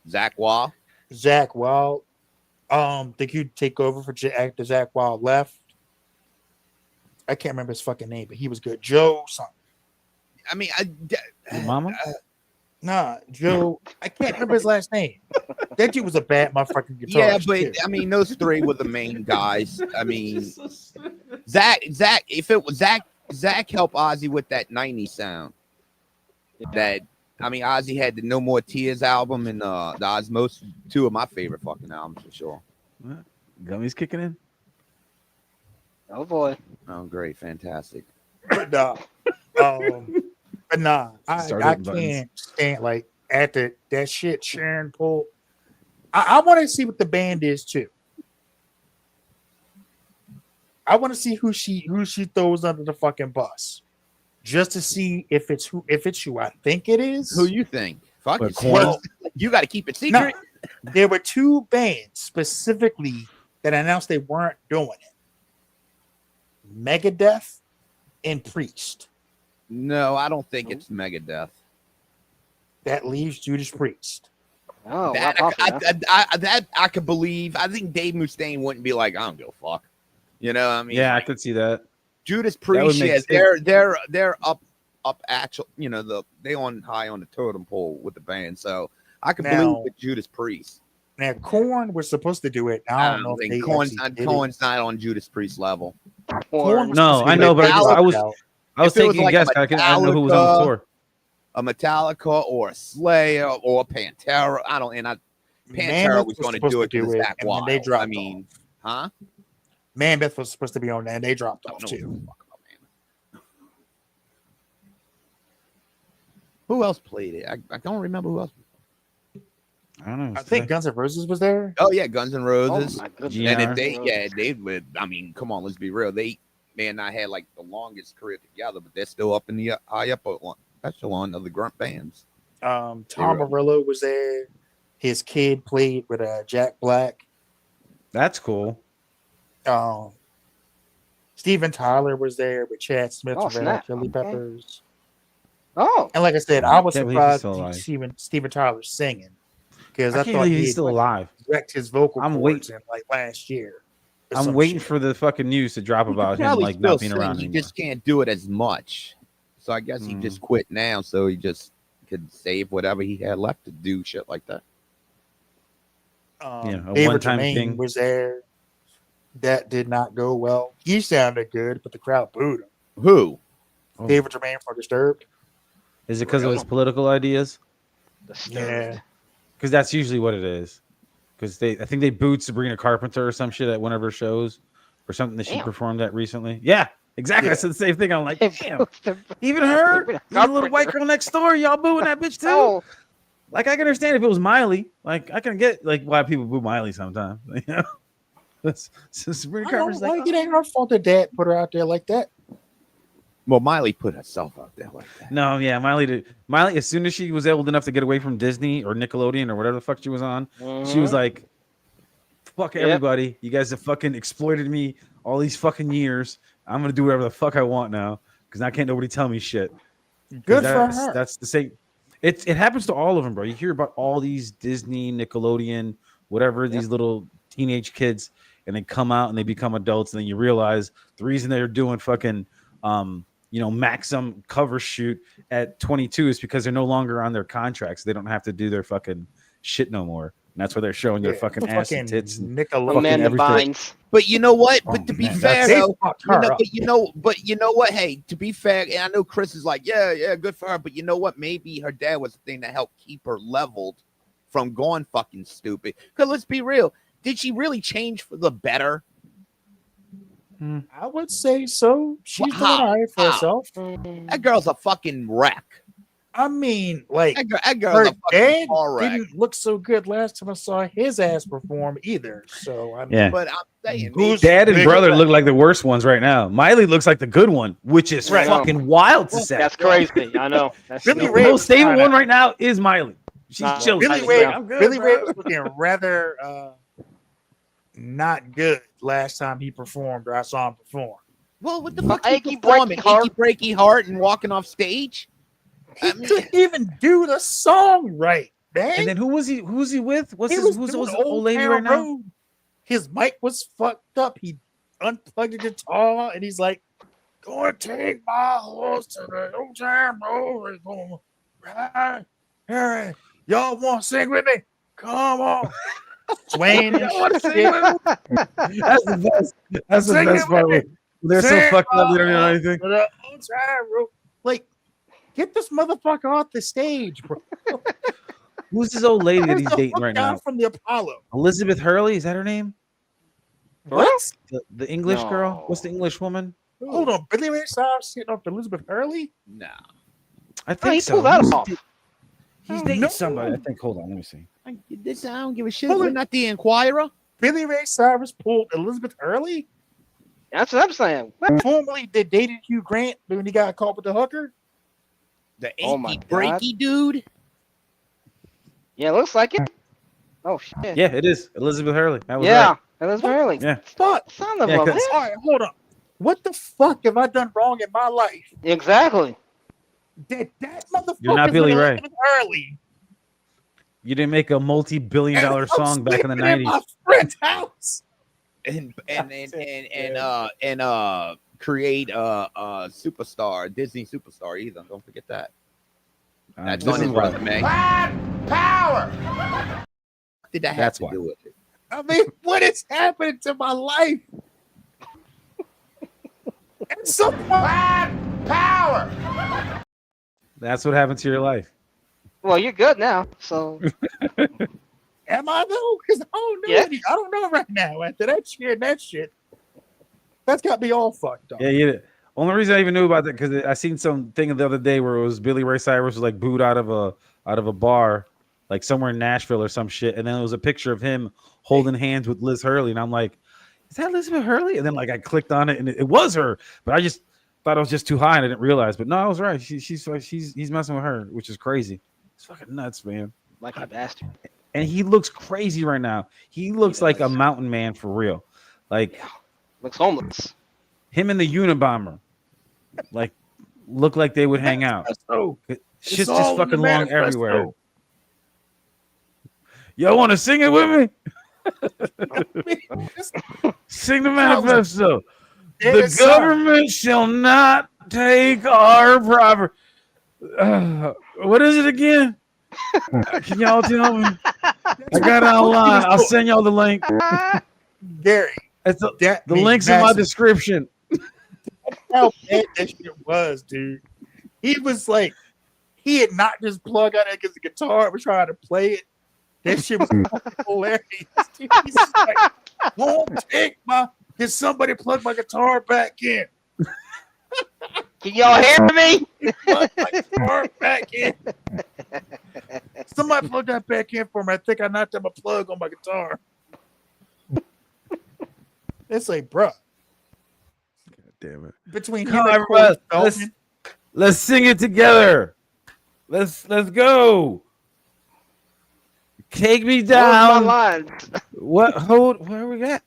Zach Wah. Zach Wild. Think he'd take over for after Zach Wild left. I can't remember his fucking name, but he was good. Joe something. I mean, Your mama? Nah, Joe. I can't remember his last name. That dude was a bad motherfucking guitarist. yeah, but too. I mean, those three were the main guys. I mean, Zach. If it was Zach helped Ozzy with that '90s sound. That, I mean, Ozzy had the No More Tears album and the Osmosis, two of my favorite fucking albums for sure. Gummy's kicking in. Oh boy. Oh, great, fantastic. But nah, I Start hitting buttons. can't stand like after that shit Sharon pulled. I want to see what the band is too. I want to see who she throws under the fucking bus, just to see if it's who I think it is. Who you think? Fuck But it. Korn? Well, you got to keep it secret. There were two bands specifically that announced they weren't doing it: Megadeth and Priest. No, I don't think it's Megadeth. That leaves Judas Priest. Oh, That wow, that I could believe. I think Dave Mustaine wouldn't be like, I don't give a fuck. You know, what I mean, Yeah, I like, could see that. Judas would Priest, make yeah, sense. they're up actual, you know, they on high on the totem pole with the band. So I could believe Now- with Judas Priest. Now, Korn was supposed to do it. I don't know if they think Korn's actually did not on Judas Priest level. it. Korn. was No, supposed to I do know, it. but They I dropped was- out. I was If it was taking like a a guess. I didn't know who was on the Metallica- tour. A Metallica or a Slayer or a Pantera. Pantera Mammoth was going to supposed do it because it's that and then they wild. dropped I mean, huh? off. Mammoth was supposed to be on that, and they dropped I off don't know too. what the fuck about Mammoth. Who else played it? I don't remember who else. I don't know. I think Guns N' Roses was there. Oh yeah, Guns N' Oh Roses. my goodness. Yeah. And if they would. I mean, come on, let's be real. They man, I had like the longest career together, but they're still up in the high up echelon of the grunt bands. Tom You're right. Morello was there. His kid played with Jack Black. That's cool. Steven Tyler was there with Chad Smith Oh, of Red snap. Chili Okay. Peppers. Oh, And like I said, I was Can't believe he's surprised still to alive. see Steven Tyler singing because I, I can't thought believe he he's had, still like, alive. wrecked his vocal I'm cords in like last year. or I'm some waiting shit. for the fucking news to drop about him Probably like still not being sing, around he anymore. just can't do it as much. So I guess he just quit now, so he just could save whatever he had left to do shit like that. Yeah, a David one-time Jermaine thing. was there. That did not go well. He sounded good, but the crowd booed him. Who? Oh. David Jermaine for Disturbed. Is it because of his political ideas? Yeah. Because that's usually what it is. Because I think they booed Sabrina Carpenter or some shit at one of her shows or something that she Damn. performed at recently. Yeah, Exactly. Yeah. I said the same thing. I'm like, They damn. booed the- Even her, Bring a even the little white carpenter. girl next door, y'all booing that bitch too. Oh, Like I can understand if it was Miley. Like I can get like why people boo Miley sometimes. You know, that's Sabrina I don't Carpenter's like, like it. Ain't her fault that dad put her out there like that. Well, Miley put herself out there like that. no, yeah, Miley did. Miley, as soon as she was old enough to get away from Disney or Nickelodeon or whatever the fuck she was on, she was like, "Fuck Yep. everybody! You guys have fucking exploited me all these fucking years. I'm gonna do whatever the fuck I want now because now can't nobody tell me shit." 'Cause Good for her. That's the same. It happens to all of them, bro. You hear about all these Disney, Nickelodeon, whatever, these little teenage kids, and they come out and they become adults, and then you realize the reason they're doing fucking Maxim cover shoot at 22 is because they're no longer on their contracts. They don't have to do their fucking shit no more. And that's why they're showing their fucking ass and tits. And Nickelodeon. Amanda everything. Bynes. But you know what? Oh, But to be man, fair, They though, fucked her up. but you know what? Hey, to be fair, and I know Chris is like, yeah, good for her. But you know what? Maybe her dad was the thing that helped keep her leveled from going fucking stupid. Because let's be real, did she really change for the better? I would say so. She's doing How? all right for How? herself. That girl's a fucking wreck. I mean, like That girl's her a fucking dad car wreck. didn't look so good last time I saw his ass perform either. So I mean, Yeah. But I'm saying, Who's Dad and bigger? brother look like the worst ones right now. Miley looks like the good one, which is Right. fucking wild to say. That's crazy. I know. That's Billy The Ray most was stable kinda- one right now is Miley. She's Nah, chilling. Billy She's Ray, like, I'm good, Billy bro. Ray was looking rather not good last time he performed or I saw him perform. well, what the fuck? Achy Achy breaky breaky heart, heart. achy breaky heart, and walking off stage. He I mean- couldn't even do the song right, man. And then who was he with? Who's he his was who's doing the old lady right Town now? Road. His mic was fucked up. He unplugged the guitar and he's like, "Gonna take my horse to the old town road. It's gonna ride. Hey, y'all want to sing with me? Come on." Swaying and Wanna sing shit. with me? That's the best. That's the Sing best it part. with They're so Sing fucked up. They don't my know horse anything. to the old town road. Like, get this motherfucker off the stage, bro. Who's this old lady that Get he's the dating fuck right down now? from the Apollo. Elizabeth Hurley, is that her name? What? The English girl? No. What's the English woman? Hold on, Billy Ray Cyrus sitting off Elizabeth Hurley? Nah. I Oh, think he so. pulled that He's- off. He's Oh, dating no. somebody. I think. Hold on, let me see. I don't give a shit. Hold We're on. not the Inquirer. Billy Ray Cyrus pulled Elizabeth Hurley, That's what I'm saying. What? formerly that dated Hugh Grant when he got caught with the hooker. The Oh my achy God. breaky dude. Yeah, looks like it. Oh shit. Yeah, it is Elizabeth Hurley. That was Yeah, right. that was really. Yeah. Fuck. Son of Yeah, a 'cause- bitch. All right, hold on. What the fuck have I done wrong in my life? Exactly. That motherfucker. You're not Billy Ray. Early. You didn't make a multi-billion-dollar song back in the My '90s. friend's house. And create a superstar, a Disney superstar either. Don't forget that. That's This on is his why. resume. Power! What did that have That's to why. do with it? I mean, what is happening to my life? And so Power! That's what happened to your life. Well, you're good now. So am I though? Because I don't know. Yeah. I don't know right now. After that shit, that's got me all fucked up. Yeah, yeah. Only reason I even knew about that because I seen some thing the other day where it was Billy Ray Cyrus was like booed out of a bar, like somewhere in Nashville or some shit, and then it was a picture of him holding hands with Liz Hurley, and I'm like, is that Elizabeth Hurley? And then like I clicked on it and it was her, but I just thought it was just too high and I didn't realize. But no, I was right. He's messing with her, which is crazy. It's fucking nuts, man. lucky bastard. And he looks crazy right now. He looks like a mountain man for real. Like Looks homeless. him and the Unabomber, like look like they would hang out. So Shit's all just in the fucking long manifesto. everywhere. Y'all want to sing it with me? Sing the manifesto. The Yes, sir. government shall not take our property. What is it again? Can y'all tell me? I got it online. I'll send y'all the link. Gary, It's the means link's in my massive. description. How bad that shit was, dude. He was like, he had knocked his plug out of his guitar and was trying to play it. That shit was hilarious. Dude. He's like, won't take my. Can somebody plug my guitar back in? Can y'all hear me? Plug my guitar back in. Somebody plug that back in for me. I think I knocked out my plug on my guitar. It's like, bruh. Damn it. Between Come him on, and Corey everybody. Feldman, Let's sing it together. Let's go. Take me What was my down. lines? What? Hold. Where we at?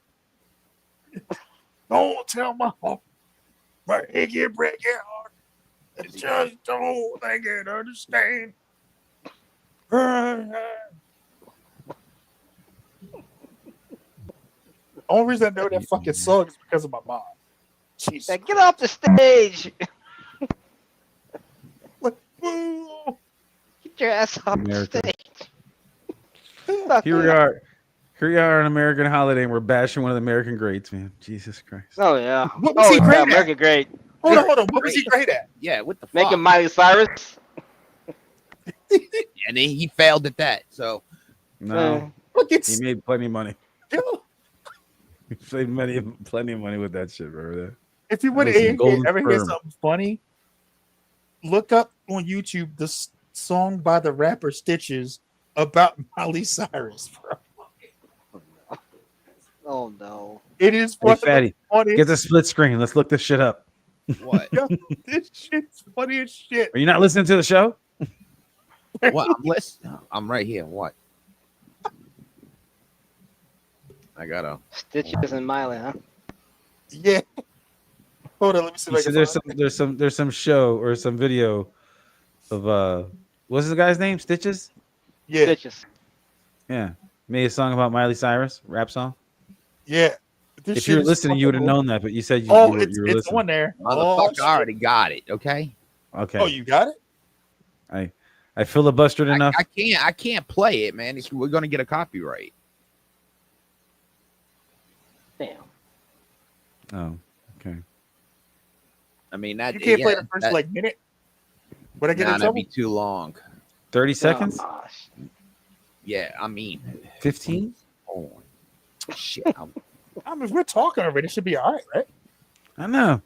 don't tell my heart. My head get break your heart. I just don't think it understand. Only reason I know that fucking song is because of my mom. Jesus. Now get off the stage. Like, boo. Get your ass off America. the stage. Fuck Here we you. are. Here we are on American holiday, and we're bashing one of the American greats, man. Jesus Christ. Oh yeah. What was he yeah, great at? American great. Hold on. What was he great at? Yeah, what the fuck? Making Miley Cyrus. And then he failed at that. So No, Look, he it's made plenty of money. yo, He made plenty of money with that shit, bro. if you want That was some to golden ever hear sperm. something funny, look up on YouTube the song by the rapper Stitches about Miley Cyrus, bro. Oh no. It is Hey, one of the Fatty, funniest. get the split screen. Let's look this shit up. what? Yo, this shit's funny as shit. Are you not listening to the show? What? I'm listening. I'm right here. What? I gotta. Stitches and Miley, huh? Yeah. Hold on, let me see if I So can there's some show or some video of what's the guy's name? Stitches? Yeah, Stitches. Yeah. Made a song about Miley Cyrus, rap song. yeah. This If shit you were is listening, you would have fucking- known that, but you said you, Oh, you were it's listening. on there. Motherfucker, shit. I already got it. Okay. Okay. Oh, you got it? I filibustered enough. I can't play it, man. We're gonna get a copyright. Damn. Oh, okay. I mean that You can't play yeah, the first that- like minute. Would I get nah, in that'd trouble? be too long. 30 seconds? Oh, gosh. Yeah, I mean, 15? oh, shit. I mean, if we're talking already, it should be all right, right? I know.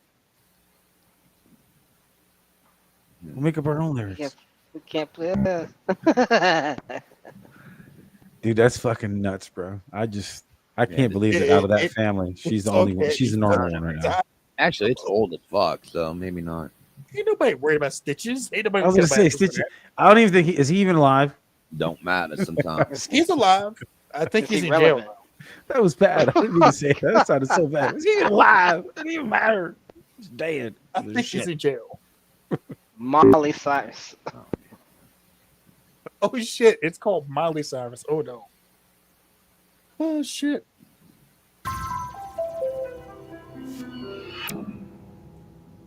We'll make up our own lyrics. We can't play that. Dude, that's fucking nuts, bro. I can't Yeah, believe that out of that family, she's the only one. She's the normal one right now. Actually, it's old as fuck, so maybe not. Ain't nobody worried about Stitches. Ain't nobody I was gonna worried say about Stitches. I don't even think is he even alive? Don't matter sometimes. He's alive. I think It's he's in irrelevant. jail. That was bad. I didn't mean to say that. That sounded so bad. Is he even alive? It doesn't even matter. He's dead. I think he's in jail. Miley Cyrus. Oh shit! It's called Miley Cyrus. Oh no. Oh shit.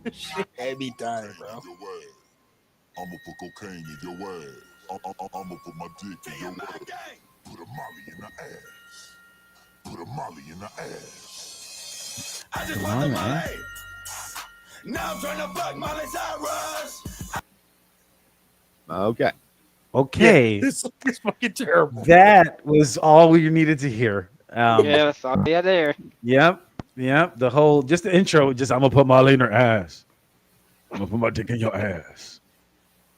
This shit had me dying, bro. I'ma put cocaine in your ass. I'ma put my dick in your ass. Put a molly in the ass. Put a molly in the ass. I just Come want on, the man. money. Now I'm trying to fuck Miley Cyrus. Okay. Okay. Yeah, this is fucking terrible. That was all we needed to hear. Yeah, that's all yeah there. Yep. The whole just the intro, just I'm gonna put Molly in her ass. I'm gonna put my dick in your ass.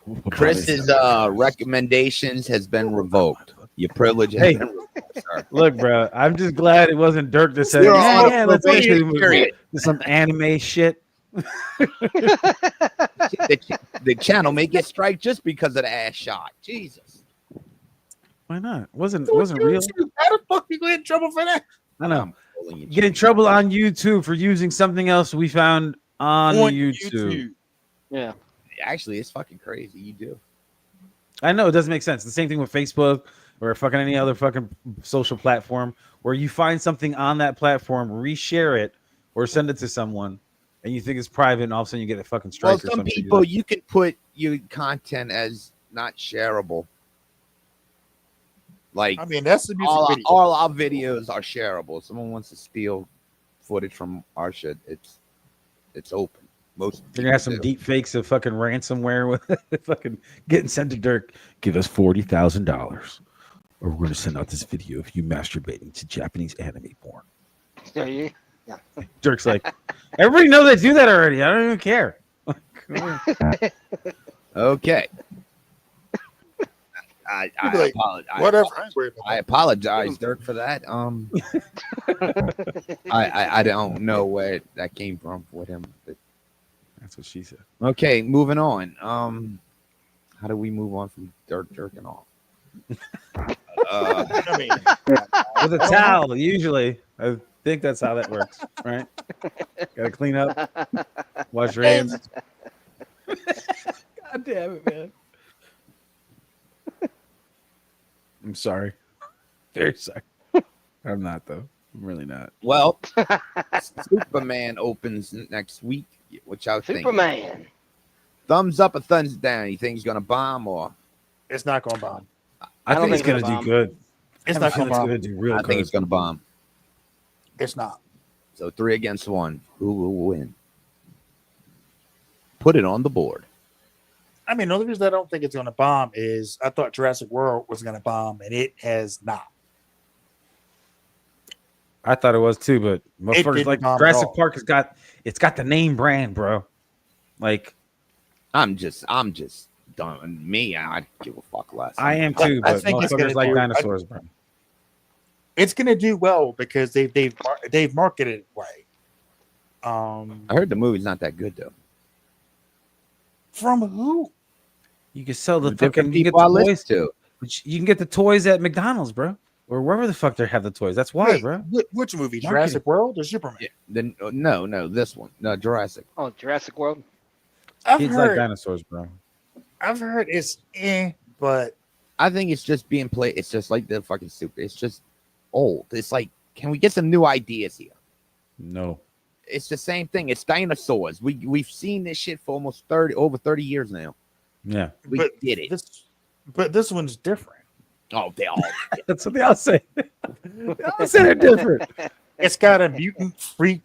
I'm gonna put Molly in Chris's her ass. recommendations has been revoked. Your privilege has Hey. been revoked, sir. Look, bro, I'm just glad it wasn't Dirk that said, You're on yeah, let's probation listen period. to some anime shit. The channel may get strike just because of the ass shot. Jesus. Why not? Wasn't real. How the fuck you get in trouble for that? I know. I'm pulling you. Get in trouble on YouTube for using something else we found on YouTube. Yeah. Actually, it's fucking crazy. You do. I know it doesn't make sense. The same thing with Facebook or fucking any other fucking social platform where you find something on that platform, reshare it or send it to someone, and you think it's private, and all of a sudden you get a fucking strike Well, or some something. people you can put your content as not shareable. Like I mean, that's the music all video. our videos are shareable. Someone wants to steal footage from our shit. It's open. Most They're gonna have some people do. deep fakes of fucking ransomware with fucking getting sent to Dirk. Give us $40,000, or we're gonna send out this video of you masturbating to Japanese anime porn. There you. Yeah. Dirk's like, everybody know they do that already. I don't even care. Okay. I You'd be like, apologize. Whatever. I ain't worried about I that. apologize, Dirk, for that. I don't know where that came from with him. But That's what she said. okay, moving on. How do we move on from Dirk jerking off? I mean, With a towel, usually. I think that's how that works, right? Gotta clean up, wash your hands. God damn it, man. I'm sorry. Very sorry. I'm not, though. I'm really not. Well, Superman opens next week. What y'all think? Superman. Thumbs up or thumbs down? You think he's gonna bomb or? it's not going to bomb. I don't think he's think gonna it's do gonna good. It's I not have a going to feeling bomb. it's gonna do real I good. think it's gonna bomb. It's not. So 3 against 1. Who will win? Put it on the board. I mean, the only reason I don't think it's going to bomb is I thought Jurassic World was going to bomb, and it has not. I thought it was too, but motherfuckers didn't like bomb at Jurassic all. Park has got the name brand, bro. Like I'm just done. Me, I give a fuck less. I am too, I but think it's gonna motherfuckers like do- dinosaurs, bro. It's going to do well because they've marketed it right. I heard the movie's not that good though. From who? You can sell the Different fucking you get people I the listen toys. to. But you can get the toys at McDonald's, bro, or wherever the fuck they have the toys. That's why, Wait, bro. Which movie? Marketing. Jurassic World or Superman? Yeah, then no, this one, no Jurassic. Oh, Jurassic World. I've Kids like heard. dinosaurs, bro. I've heard it's but I think it's just being played. It's just like the fucking super. It's just old. It's like, can we get some new ideas here? No. It's the same thing. It's dinosaurs. We've seen this shit for almost over 30 years now. Yeah. We but did it. This one's different. Oh, they all. That's what they all say. They all say they're different. It's got a mutant freak,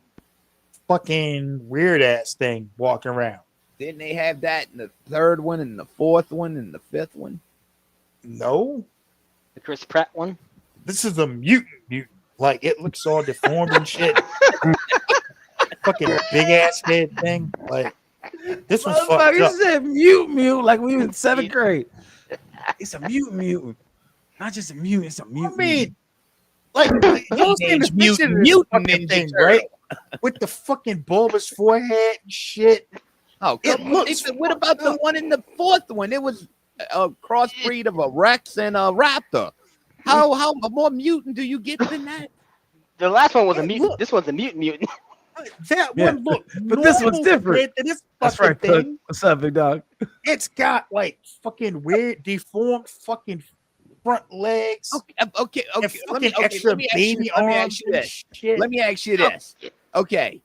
fucking weird ass thing walking around. Didn't they have that in the third one, and the fourth one, and the fifth one? No, The Chris Pratt one. this is a mutant. Like it looks all deformed and shit. Fucking big ass head thing. Like this one's fucked Motherfucker up. said mute like we was in 7th grade. It's a mutant. Not just a mutant, it's a I mutant. mean, like y'all seen the picture of this fucking thing, right? With the fucking bulbous forehead and shit. Oh, It come on. looks What about the one in the fourth one? It was a crossbreed of a Rex and a Raptor. How more mutant do you get than that? The last one was a Hey, mutant. look. This one's a mutant. That Yeah, one look, but this one's different. This That's fucking right, Cook. thing, What's up, big dog? it's got like fucking weird, deformed fucking front legs. Okay. And fucking extra baby let me arms ask you and this. shit. Let me ask you this. Okay,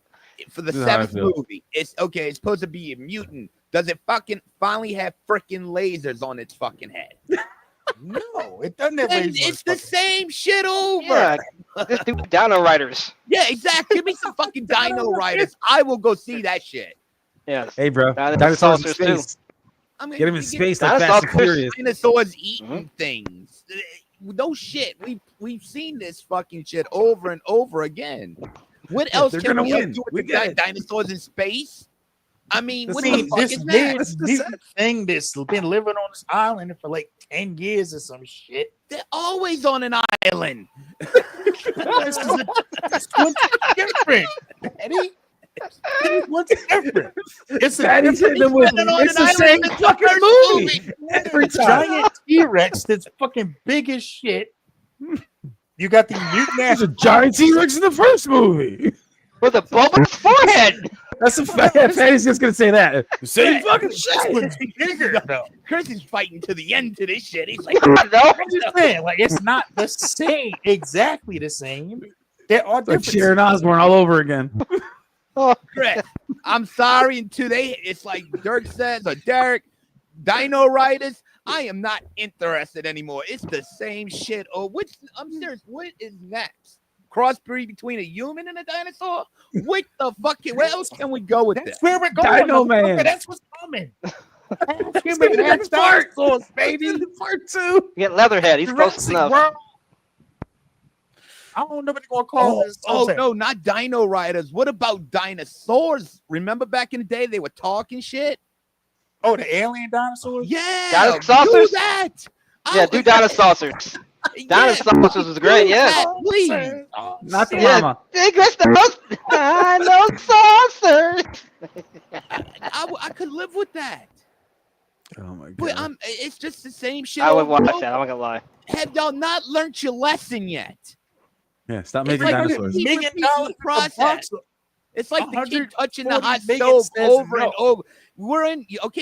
for the This is how I seventh feel. movie, it's okay. It's supposed to be a mutant. Does it fucking finally have freaking lasers on its fucking head? No, it doesn't have Then lasers on it's its the fucking- same shit over. Yeah, this dude Dino Riders. Yeah, exactly. Give me some fucking Dino Riders. I will go see that shit. Yes. Hey, bro. Dinosaurs Dinosaurs in too. space. I mean, Get him in we space like Dinosaur Fast and Chris. Furious. Dinosaurs eating things. No shit. We've seen this fucking shit over and over again. What else They're can gonna we win. do with We the get it. dinosaurs in space? I mean, what I the mean, fuck this is weird that? mutant thing that's been living on this island for like 10 years or some shit. They're always on an island. This one's different, Eddie. This one's different. It's a Daddy's in the movie. Been on It's an the island same since the fucking first movie. Every time. giant T-Rex that's fucking big as shit. You got the mutant There's ass a giant T-Rex in the first movie. With a bulbous forehead. That's a fact. Fatty's just gonna say that. The same fucking This shit. one's bigger though. Chris is fighting to the end to this shit. He's like, No. I'm just saying, like it's not the same, exactly the same. There are It's like differences. Sharon Osbourne all over again. Chris, I'm sorry. And today, it's like Dirk says, or Derek, Dino Riders. I am not interested anymore. It's the same shit. Or I'm serious. What is next? Crossbreed between a human and a dinosaur? What the fuck? Where else can we go with That's this? where we're going. Dino motherfucker. Man. That's what's coming. It's Human gonna be ass the part. dinosaurs, baby. Part 2. You get Leatherhead. He's close Jurassic enough. World. I don't know what they're gonna call this. No, not Dino Riders. What about dinosaurs? Remember back in the day they were talking shit? Oh, the alien dinosaurs? Yeah, Dinosaur do saucers? that. Yeah, do dinosaurs. Dinosaurs was great. do Yeah. that, please. Not the Yeah. mama. Dinosaurs. I could live with that. Oh my god. But it's just the same shit. I would over watch and that. over. I'm not gonna lie. Have y'all not learned your lesson yet? Yeah, stop It's making like dinosaurs. keep $1 million repeating the in the process. box. It's like the kid touching the 140 hot million stove says over and no. over.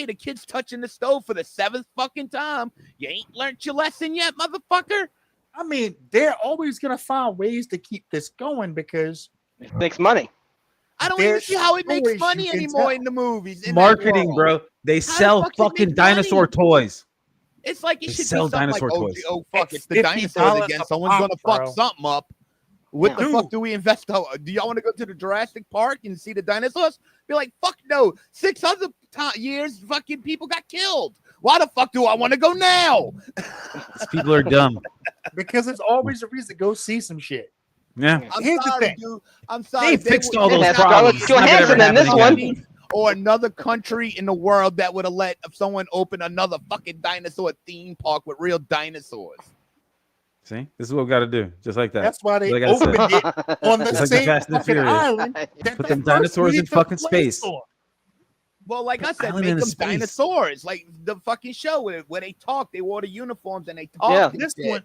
The kid's touching the stove for the 7th fucking time. You ain't learned your lesson yet, motherfucker. I mean, they're always gonna find ways to keep this going because It makes money. I don't even There's see how it makes stories money you can anymore tell. in the movies. in that Marketing, world. bro. They the sell fuck you fucking make dinosaur money? toys. It's like it They should be sell something like, dinosaur toys. oh fuck, it's the $50 dinosaurs again. a Someone's pop, gonna fuck bro. something up. What the Dude. fuck do we invest? Do y'all want to go to the Jurassic Park and see the dinosaurs? Be like, fuck no. 6 other years, fucking people got killed. Why the fuck do I want to go now? These people are dumb. because there's always a reason to go see some shit. Yeah. I'm Here's the sorry, thing. dude. I'm sorry. They fixed all They those had problems. Scarlett It's not gonna ever Johansson in this happen one. again. Or another country in the world that would have let someone open another fucking dinosaur theme park with real dinosaurs. See, this is what we got to do, just like that. That's why they Like I said. opened it on the Just like the same Fast and fucking Furious. island. That Put the them first dinosaurs movie in took fucking place space. on. Well, like I said, Island make in them space. dinosaurs. Like the fucking show where they talk, they wore the uniforms and they talk. Yeah. and This shit. one,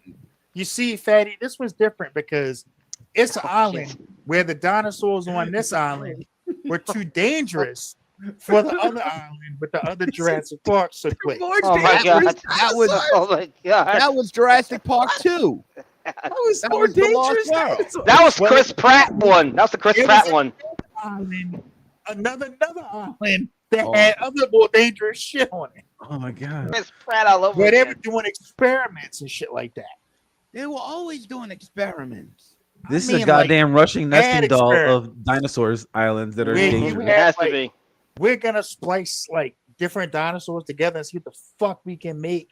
you see, Fatty, this was different because it's an island where the dinosaurs on this island were too dangerous for the other island with the other Jurassic Park took place. Oh my god. That was Oh my god. that was Jurassic Park 2. That was That more was the Lost dangerous. World. dinosaur. That was Chris Pratt one. That was the Chris It Pratt was- one. Island, another island that Oh. had other more dangerous shit on it. Oh my god. Chris Pratt all over Where they were again. doing experiments and shit like that. They were always doing experiments. This I is a mean, goddamn rushing nesting ad doll experiment. of dinosaurs islands that are Where you dangerous. It has to like- be. We're gonna splice like different dinosaurs together and see what the fuck we can make.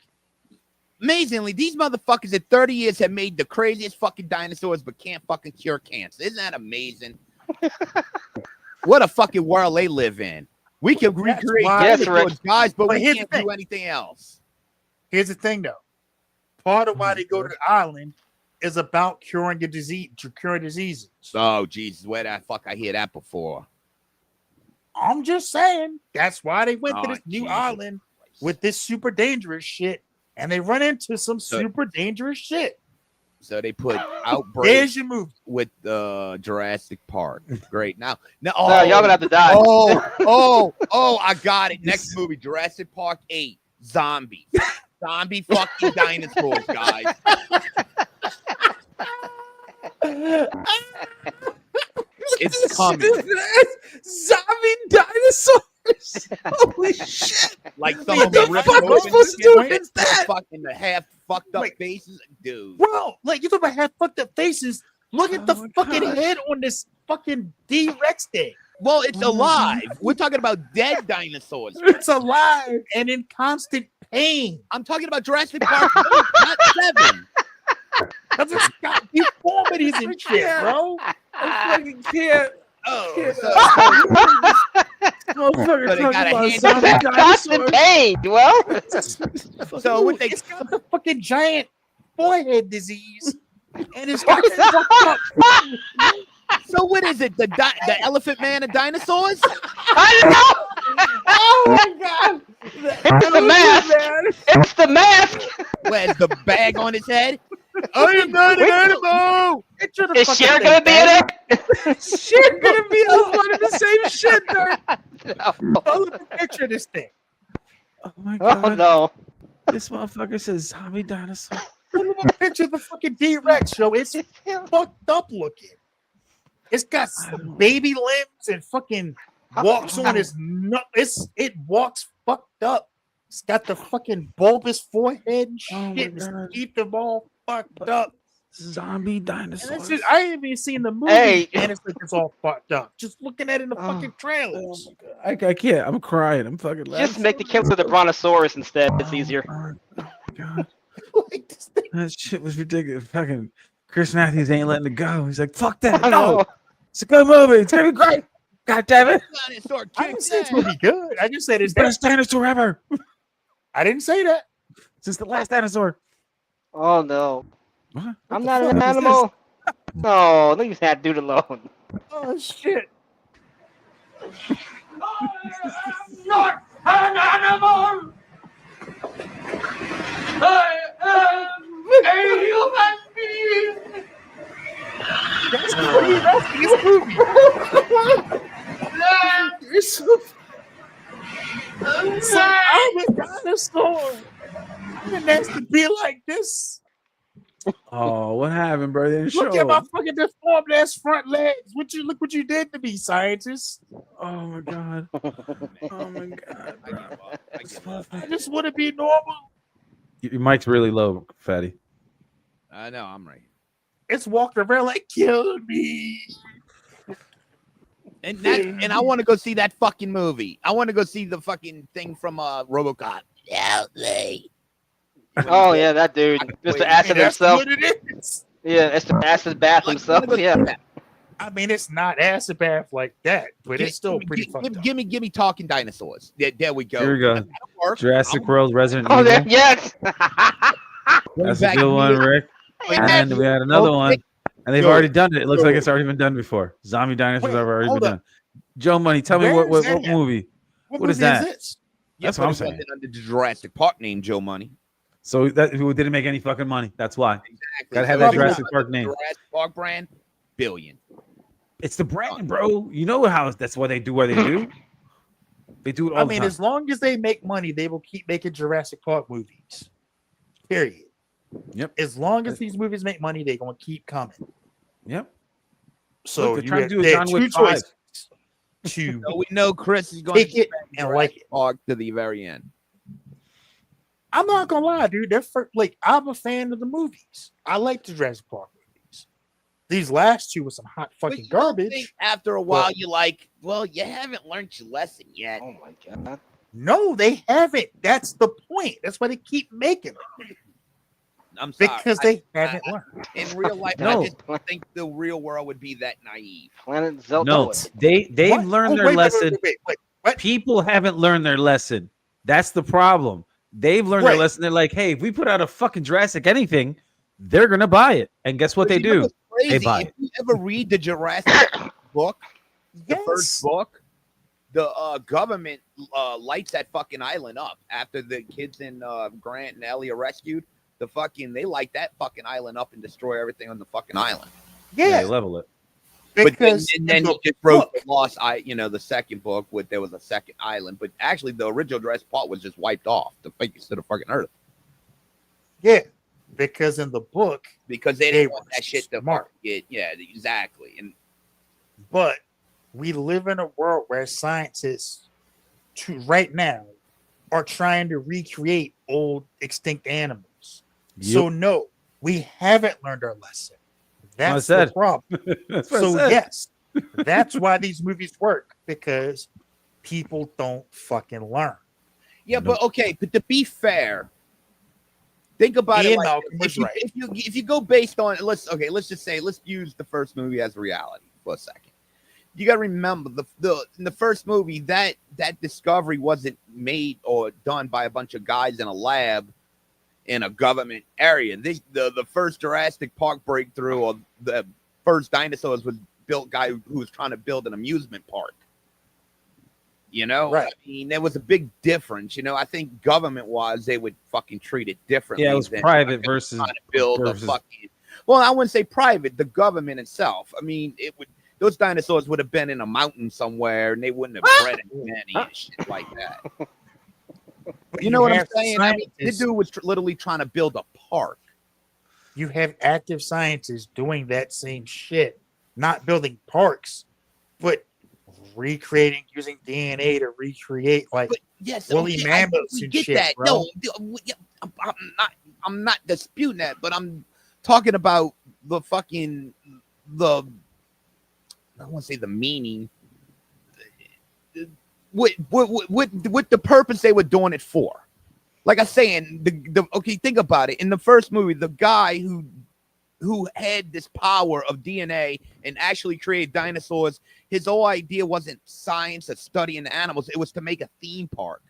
Amazingly, these motherfuckers in 30 years have made the craziest fucking dinosaurs but can't fucking cure cancer. Isn't that amazing? What a fucking world they live in. We can That's recreate why- Yes, dinosaurs, Rick. guys, but But we here's can't the do thing. anything else. Here's the thing, though. Part of why they go to the island is about curing your disease, to cure diseases. Oh, Jesus, where the fuck I hear that before? I'm just saying that's why they went to Oh, this new Jesus island Christ. with this super dangerous shit, and they run into some So- super dangerous shit. So they put Outbreak There's your movie. with Jurassic Park. Great. Now, No, oh, y'all gonna have to die. oh, I got it. Next movie, Jurassic Park 8, Zombies. Zombie fucking dinosaurs, guys. It's coming. Zombie dinosaurs. Holy shit. Like some What of the them ripped fuck open we supposed to do skin against with that? fucking the half fucked up Wait. faces. Dude. Bro, like you talk about have fucked up faces. Look at Oh the my fucking gosh. head on this fucking D-Rex thing. Well, it's alive. We're talking about dead dinosaurs. It's alive and in constant pain. I'm talking about Jurassic Park 8, not 7. Because it's got deformities and shit, bro. I fucking can't. Oh, Motherfucker So they talking got a about hand- zombie Constant dinosaurs. pain. Well, so what they It's got the fucking giant forehead disease. And it's got fucked up. so what is it? The Elephant Man of dinosaurs? I don't know. Oh my god. It's the mask. It's the mask. Where's the bag on his head? I am not an animal. Picture the Is fucking Cher thing, gonna be in man. it? Shit, gonna be all one of the same shit, dude. Oh, look at the picture of this thing. Oh my Oh god. no. This motherfucker says zombie dinosaur. Look at the picture of the fucking D-Rex show. It's fucked up looking. It's got some baby limbs and fucking walks on his nut. It walks fucked up. It's got the fucking bulbous forehead and Oh my shit. His God. teeth are all fucked up. Zombie And dinosaurs. it's just, I ain't even seen the movie, Hey. and it's like it's all fucked up. Just looking at it in the Oh. fucking Oh trailers. my God. I can't. I'm crying. I'm fucking laughing. Just make the killer the brontosaurus instead. It's easier. Oh my god. Like, this thing- That shit was ridiculous. Fucking Chris Matthews ain't letting it go. He's like, fuck that. I No. know. It's a good movie. It's gonna be great. God damn it! Dinosaur I didn't kicks say it's ass. gonna be good. I just said it's Best dinosaur ever I didn't say that. since the last dinosaur. Oh no, What? I'm the not fuck an is this? animal. No, leave that dude alone. Oh shit. Not an animal. I am a human being. That's what he's asking this movie. It's so I'm a dinosaur. And that's to be like this. Oh, what happened, bro? They didn't Look show at my him. fucking deformed ass front legs. Look what you did to me, scientists. Oh my god. Oh my god. I give up. I give up. I just want to be normal. Your mic's really low, fatty. I know. I'm right. It's walking around like kill me. And I want to go see that fucking movie. I want to go see the fucking thing from RoboCop. Oh yeah, that dude, Mr. Acid And that's himself. what it is. Yeah, Mr. Acid Bath himself. Yeah. I mean, it's not acid bath like that, but it's still pretty fucked up. Give me talking dinosaurs. There we go. Here we go. That'll work. Jurassic World, Resident Oh, Evil. there. Yes. That's a good one, Rick. And we had another one, and they've already done it. It looks like it's already been done before. Zombie dinosaurs have already been done. Joe Money, tell me what movie? What is that? That's what I'm saying. Under the Jurassic Park name, Joe Money. So that who didn't make any fucking money. That's why. Exactly. Gotta have So that if you Jurassic want Park the name. Jurassic Park brand, billion. It's the brand, bro. You know how that's why they do what they do. They do it all I the mean, time. as long as they make money, they will keep making Jurassic Park movies. Period. Yep. As long as these movies make money, they're gonna keep coming. Yep. So Look, they're you trying have, to do a they have John two Wick 5. choices to So we know Chris is going take to it and like it. Park to the very end. I'm not gonna lie, dude. I'm a fan of the movies. I like the Jurassic Park movies. These last two were some hot But fucking you don't garbage. think after a while, you're like, well, you haven't learned your lesson yet. Oh my god. No, they haven't. That's the point. That's why they keep making them. I'm sorry. Because they haven't learned. In real life, No. I just don't think the real world would be that naive. Planet Zelda. No, they've What? learned Oh, their wait, lesson. wait. What? People haven't learned their lesson. That's the problem. They've learned their Right. lesson. They're like, hey, if we put out a fucking Jurassic anything, they're gonna buy it. And guess what But they you know do? what's crazy? They buy If it. you ever read the Jurassic book, the first book, the government lights that fucking island up after the kids in Grant and Ellie are rescued. They light that fucking island up and destroy everything on the fucking island. Yeah, They level it. because but then in he the just wrote book- the Lost the second book with there was a second island, but actually the original Jurassic Park was just wiped off the face of the fucking earth Yeah, because in the book, because they They didn't want were that shit to smart. get. Yeah, exactly. And but we live in a world where scientists right now are trying to recreate old extinct animals. So no, we haven't learned our lesson. That's the said. problem. That's what I So said. yes, that's why these movies work, because people don't fucking learn. yeah, but okay, but to be fair, think about it Ian like Malcolm this. was right. If you go based on let's just say let's use the first movie as reality for a second. You got to remember in the first movie that discovery wasn't made or done by a bunch of guys in a lab in a government area. The first Jurassic Park breakthrough or the first dinosaurs was built guy who was trying to build an amusement park. You know, Right. I mean, there was a big difference. You know, I think government-wise, they would fucking treat it differently. Yeah, it was than private versus trying to build versus- a fucking. Well, I wouldn't say private. The government itself. I mean, it would. Those dinosaurs would have been in a mountain somewhere, and they wouldn't have bred as many and shit like that. But You know what I'm have saying? I mean, this scientists- dude was literally trying to build a park. You have active scientists doing that same shit, not building parks, but recreating using DNA to recreate like But yes, woolly okay, mammoths we and get shit, that. bro. No, I'm not disputing that, but I'm talking about the fucking I want to say the meaning. What the purpose they were doing it for? Like I saying, okay, think about it. In the first movie, the guy who who had this power of DNA and actually created dinosaurs, his whole idea wasn't science or studying animals. It was to make a theme park.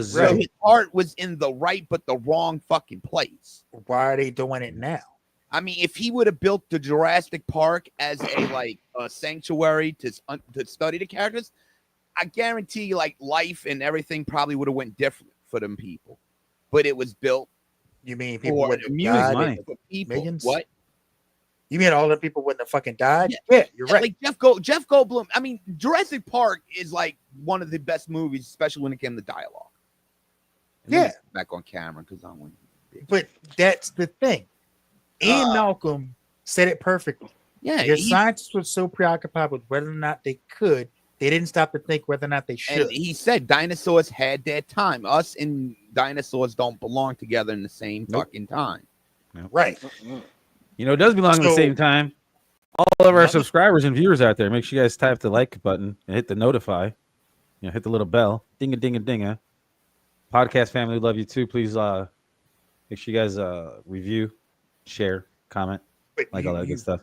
So his heart was in the right but the wrong fucking place. Why are they doing it now? I mean, if he would have built the Jurassic Park as a sanctuary to study the characters, I guarantee like life and everything probably would have went different for them people. But it was built. You mean people for wouldn't have amusement died? for people. Millions? What? You mean all the people wouldn't have fucking died? Yeah, you're right. Like Jeff Goldblum. I mean, Jurassic Park is like one of the best movies, especially when it came to dialogue. And let me get back on camera because I want. But that's the thing. Ian Malcolm said it perfectly. Yeah, your scientists were so preoccupied with whether or not they could, they didn't stop to think whether or not they should. And he said dinosaurs had their time. Us and dinosaurs don't belong together in the same fucking time. Right. You know, it does belong at the same time. All of our subscribers and viewers out there, make sure you guys tap the like button and hit the notify. You know, hit the little bell. Ding a ding a dinga. Podcast family, love you too. Please make sure you guys review, share, comment, like all that good stuff.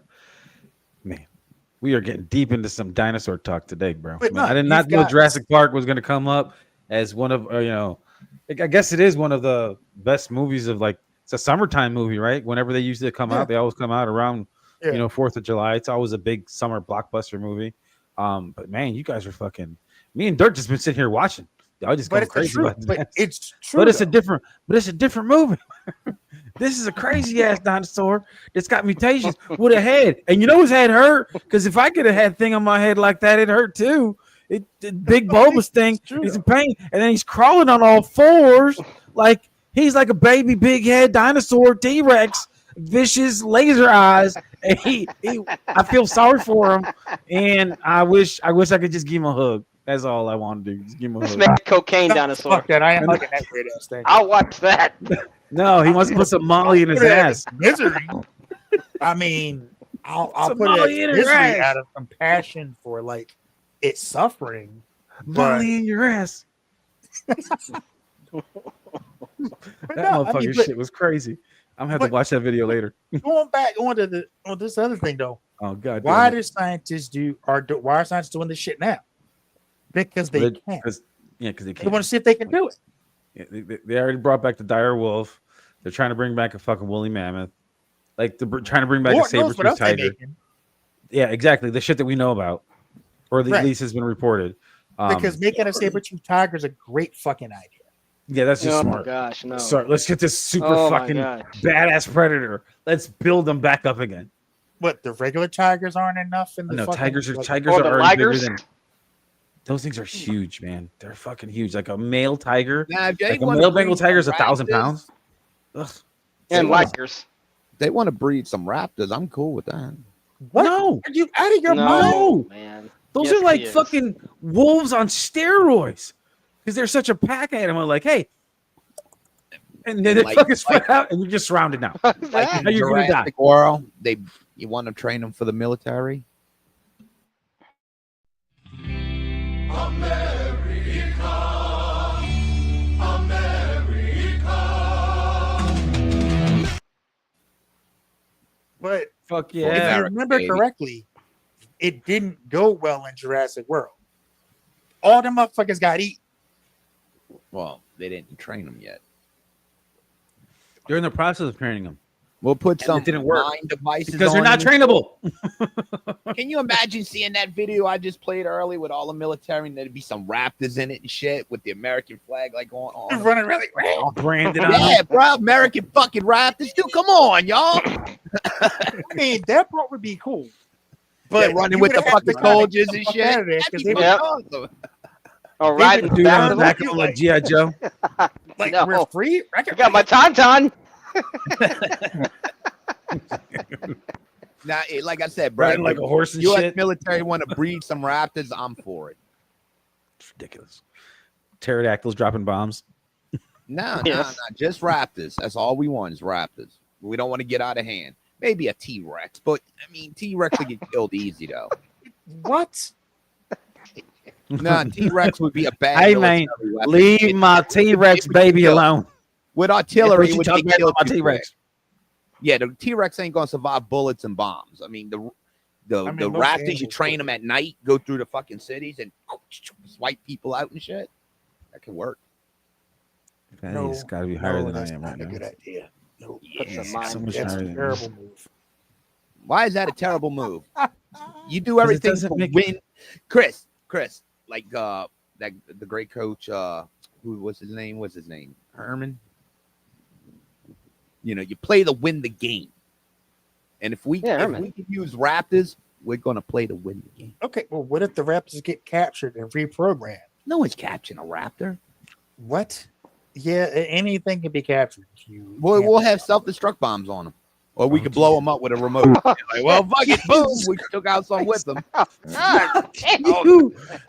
Man, we are getting deep into some dinosaur talk today, bro. Man, I did not know Jurassic Park was going to come up as one of, I guess it is one of the best movies of like, it's a summertime movie, right? Whenever they usually come out, they always come out around, 4th of July. It's always a big summer blockbuster movie. But man, you guys are fucking, me and Dirt just been sitting here watching. Y'all just going crazy about that. It's true. But it's a different movie. This is a crazy ass dinosaur that's got mutations with a head. And you know his head hurt? Because if I could have had a thing on my head like that, it hurt too. The big bulbous thing. He's in pain. And then he's crawling on all fours. Like he's like a baby big head dinosaur T-Rex, vicious laser eyes. And I feel sorry for him. And I wish I could just give him a hug. That's all I want to do. Just give him a hug. Make cocaine dinosaur. Fuck that. I am hugging that weird ass thing. I'll watch that. No, he wants to put some Molly in his ass. Misery. I mean, I'll put it as misery out of compassion for like its suffering. Molly in your ass. That motherfucking shit was crazy. I'm gonna have to watch that video later. Going back on this other thing though. Oh god. Why are scientists doing this shit now? Because they can. Because they can. They want to see if they can do it. Yeah, they already brought back the dire wolf. They're trying to bring back a fucking woolly mammoth. Like they're trying to bring back a saber-toothed tiger. Yeah, exactly. The shit that we know about, or at least has been reported. Because making a saber-toothed tiger is a great fucking idea. Yeah, that's just smart. Oh my gosh, no. Sorry, let's get this super fucking badass predator. Let's build them back up again. What, the regular tigers aren't enough in the no, fucking, tigers are the already bigger ligers? than. Those things are huge, man. They're fucking huge. Like a male tiger, like a male Bengal tiger is 1,000 pounds. Ugh. And ligers. They want to breed some raptors. I'm cool with that. What? No, Are you out of your no, mind? Man. Those are like fucking wolves on steroids because they're such a pack animal. Like, hey, and then they fucking spread out, and you're just surrounded now. Like you're gonna die. Jurassic World, you want to train them for the military. But fuck if you yeah, remember correctly, it didn't go well in Jurassic World. All them motherfuckers got eaten. Well, they didn't train them yet. they're in the process of training them. We'll put some didn't work mind devices because they're on not them. trainable. Can you imagine seeing that video I just played early with all the military and there'd be some raptors in it and shit with the American flag like going on? Running really All branded on. Yeah, bro, American fucking raptors. Dude, come on, y'all. I mean, that part would be cool. But running with the fucking soldiers and shit. That'd be fucking awesome. All right, Dude on the back of them like G.I. Joe. Like No. we're free. I got my tauntaun. Now, like I said, bro, Riding like a horse and U.S. shit. military want to breed some raptors. I'm for it. It's ridiculous. Pterodactyls dropping bombs. No, Yes. just raptors. That's all we want is raptors. We don't want to get out of hand. Maybe a T-Rex, but I mean, T-Rex would get killed easy though. What? No, T-Rex would be a bad. Hey man, military weapon. leave my T-Rex baby alone. With artillery, Yeah, it would what you get talking killed about my too T-Rex? Yeah, the T-Rex ain't gonna survive bullets and bombs. I mean, the most raptors, you animals train would. them at night, go through the fucking cities and swipe people out and shit. That can work. Fatty's got to be higher than I that's am not right a now. good idea. No, Put some so mind. much that's higher a than terrible move. Why is that a terrible move? You do 'Cause it everything doesn't to make- win. Chris, like that the great coach, who was his name? What's his name? Herman. You know, you play to win the game. And if we can use Raptors, we're gonna play to win the game. Okay, well, what if the Raptors get captured and reprogrammed? No one's catching a Raptor. What? Yeah, anything can be captured. We'll have self-destruct bombs on them. Or we could blow them up with a remote. Like, well, fuck it, boom. We took out some with them.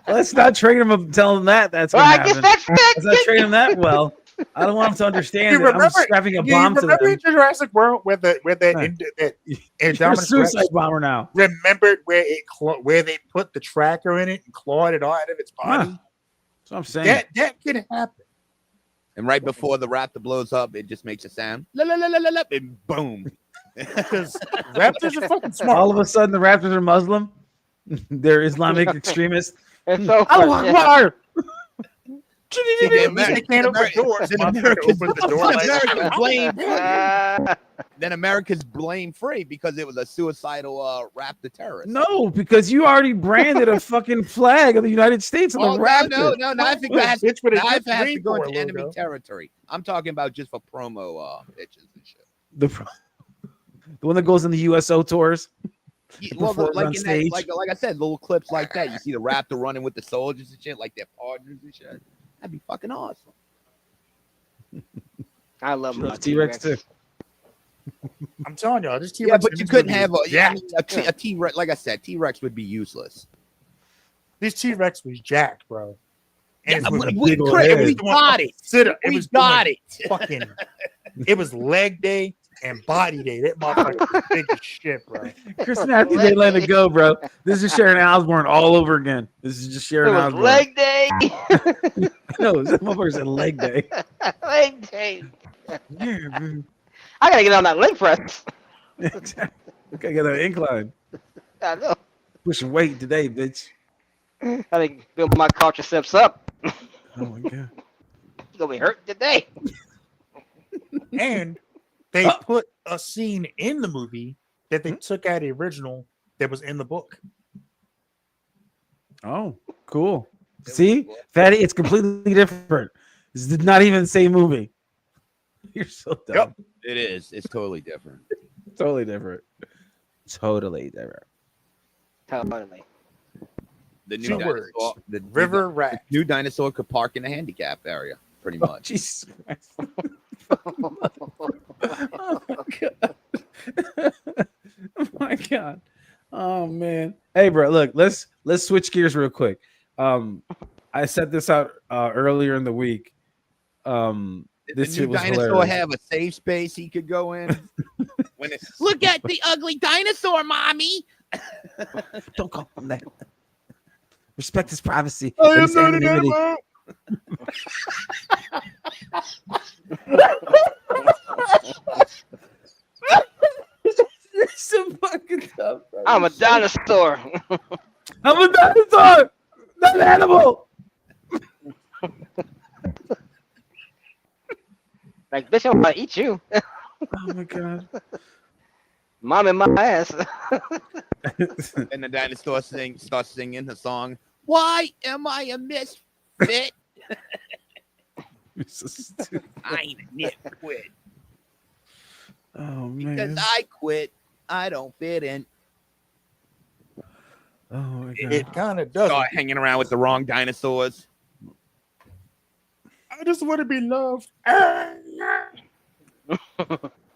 Let's not train him up. Tell him that's Well, gonna I guess happen. that's Let's not train him that well. I don't want him to understand that I'm strapping a bomb to them. Remember in Jurassic World where that You're a Indominus suicide Rex bomber now. remembered where they put the tracker in it and clawed it out of its body? That's what I'm saying. That could happen. And right before the Raptor blows up, it just makes a sound. La, la, la, la, la, la, and boom. Because Raptors are fucking smart. All of a sudden, the Raptors are Muslim. They're Islamic extremists. And so Allah Akbar. They can't open doors. Then America's blame free because it was a suicidal Raptor terrorist. No, because you already branded a fucking flag of the United States on the Raptor. No. I think that has to go into logo. enemy territory. I'm talking about just for promo pitches and shit. The one that goes in the USO tours. Well, Before like on in stage. that, like I said, little clips like that. You see the Raptor running with the soldiers and shit, like their partners and shit. That'd be fucking awesome. I love my T-Rex too. I'm telling y'all, this T-Rex. Yeah, but you couldn't have jacked. a T-Rex. Like I said, T-Rex would be useless. This T-Rex was jacked, bro. And Yeah, we got it. Sit up. We got it. Fucking. It was leg day and body day. That motherfucker was big as shit, bro. Chris Matthews, they let it go, bro. This is Sharon Osbourne all over again. This is just It Sharon was Osbourne. leg day. No, this motherfucker said leg day. Leg day. Yeah, man. I gotta get on that leg press. Exactly. Okay, get an incline. I know. Pushing weight today, bitch. I gotta build my quadriceps up. Oh my god. It's gonna be hurt today. And they put a scene in the movie that they took out of the original that was in the book. Oh, cool. See, Fatty, it's completely different. This is not even the same movie. You're so dumb. Yep. It is. It's totally different. Totally different. Totally different. Totally. The new Two dinosaur, words. the River rat. new dinosaur could park in the handicap area, pretty Oh, much. Jesus Christ. Oh my god. Oh my god. Oh man. Hey bro, look, let's switch gears real quick. I set this out earlier in the week. Did This the shit new was dinosaur hilarious. have a safe space he could go in? Look at the ugly dinosaur, mommy. Don't call him that. Respect his privacy. I and am his not an anonymity. animal. It's so fucking tough, bro. I'm a dinosaur. I'm a dinosaur, not an animal. Like, bitch, I'm gonna eat you. Oh my god. Mom in my ass. And the dinosaur starts singing the song. Why am I a misfit? You're so stupid. I ain't a nitwit. Oh Because man. I quit. I don't fit in. Oh my god. It kind of does. Start hanging around with the wrong dinosaurs. I just want to be loved.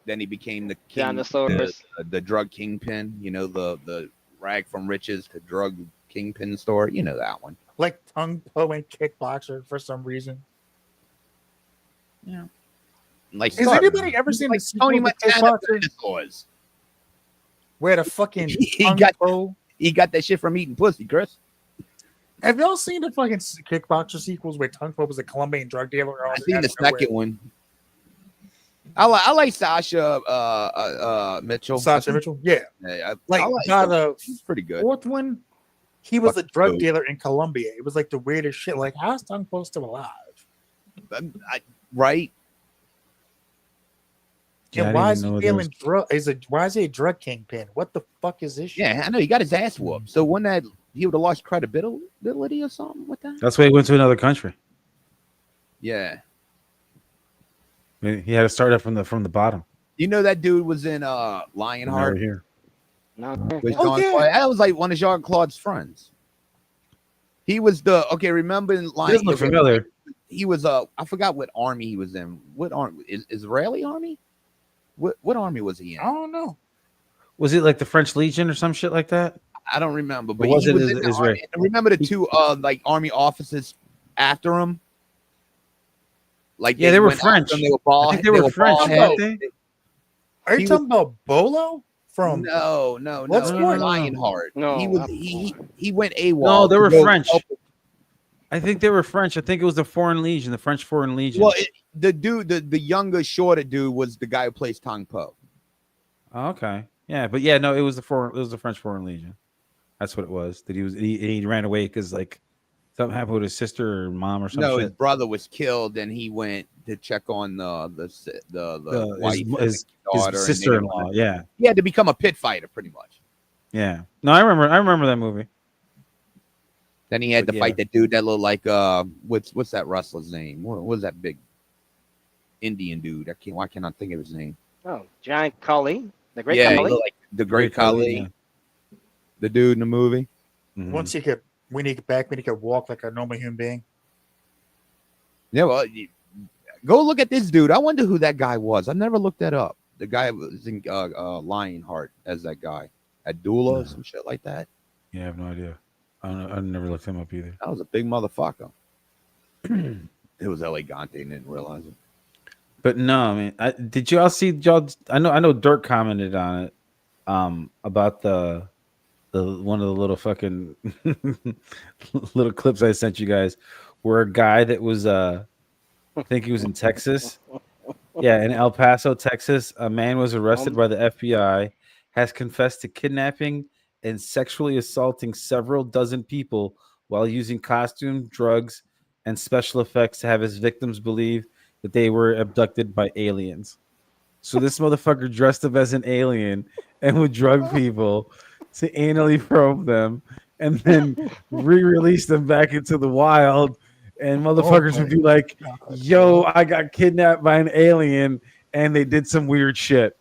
Then he became the king, Dinosaurs. the drug kingpin. You know, the rag from riches to drug kingpin store. You know that one. Like tongue po and kickboxer for some reason. Like Has anybody ever seen like the sequel Tony to Montana Kickboxer dinosaurs? where the fucking He tongue got- po? He got that shit from eating pussy, Chris. Have y'all seen the fucking Kickboxer sequels where Tung Po was a Colombian drug dealer? I seen the second one. I like Sasha Mitchell. Sasha Mitchell. Yeah. Yeah, Like I like by her. the She's pretty good. fourth one, he was a Fucking drug dope. dealer in Colombia. It was like the weirdest shit. Like, how's Tom Poe still alive? Right? Yeah, I And why didn't is even he know dealing drug? Why is he a drug kingpin? What the fuck is this shit? Yeah, I know he got his ass whooped. So when that he would have lost credibility or something with that. That's why he went to another country. Yeah, I mean, he had to start up from the bottom. you know that dude was in Now we're Lionheart. here. No, With Oh, Jean yeah. Claude. That was like one of Jean Claude's friends. He was remember in He doesn't Lion, look familiar. he was I forgot what army he was in. What army? Israeli army? What army was he in? I don't know. Was it like the French Legion or some shit like that? I don't remember, but was he it was in the Israel? army. And remember the two like army officers after him? Like Yeah, they were went after French. him, They were bald. I think they were French, bald weren't headed. they? Are you He talking about Bolo from? No. What's going on? Lionheart. No, he was not he went AWOL. No, they to were go French. help- I think they were French. I think it was the Foreign Legion, the French Foreign Legion. Well, the dude, the younger, shorter dude was the guy who plays Tong Po. Oh, okay. Yeah, but yeah, no, it was the French Foreign Legion. That's what it was. That he ran away because like something happened with his sister or mom or something. No, his brother was killed, and he went to check on the wife, and his daughter, and they sister-in-law. went- Yeah, He had to become a pit fighter, pretty much. yeah. No, I remember that movie. Then he had But to yeah. fight that dude that looked like what's that wrestler's name? What was that big Indian dude? Why can't I think of his name? Oh, Giant Kali, the Great He Kali. looked like the Great Khali, yeah. the dude in the movie. Mhm. When he could walk like a normal human being. Yeah, well, go look at this dude. I wonder who that guy was. I've never looked that up. The guy was in Lionheart as that guy, Abdullah or some shit like that. Yeah, I have no idea. I don't know. I never looked him up either. That was a big motherfucker. It was Elegante, didn't realize it. But no, I mean, did you all see? Y'all, I know Dirk commented on it, about the one of the little fucking little clips I sent you guys, where a guy that was I think he was in Texas, yeah, in El Paso, Texas, a man was arrested by the FBI, has confessed to kidnapping and sexually assaulting several dozen people while using costume, drugs, and special effects to have his victims believe that they were abducted by aliens. So this motherfucker dressed up as an alien and would drug people to anally probe them and then re-release them back into the wild. And motherfuckers would be like, yo, I got kidnapped by an alien and they did some weird shit.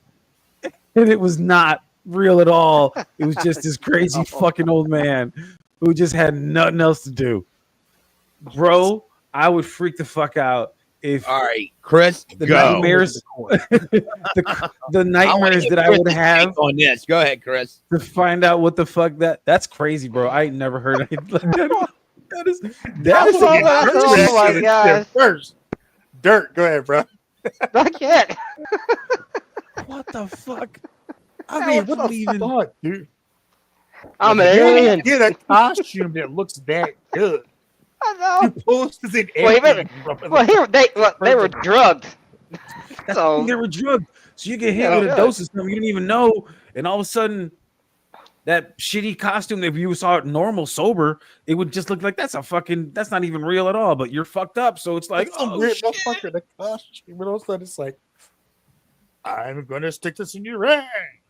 And it was not real at all. It was just this crazy fucking old man who just had nothing else to do. Bro, I would freak the fuck out if All right, Chris, the go. nightmares the nightmares that I would have on this. Go ahead, Chris. to find out what the fuck that's crazy, bro. I ain't never heard anything like that. That is Oh my gosh. First, Dirt, go ahead, bro. Not yet. what the fuck? I mean, what do you even Fuck, dude. I'm an alien. Get a costume that looks that good. I You know. posted an Well, alien. Well, here they were drugged. So they were drugged. So you get hit Yeah, with a yeah. dose of something you didn't even know, and all of a sudden that shitty costume that you saw it normal sober, it would just look like that's not even real at all. But you're fucked up, so it's like, Like some oh, weird shit. motherfucker in a costume, but all of a sudden it's like, I'm gonna stick this in your ring.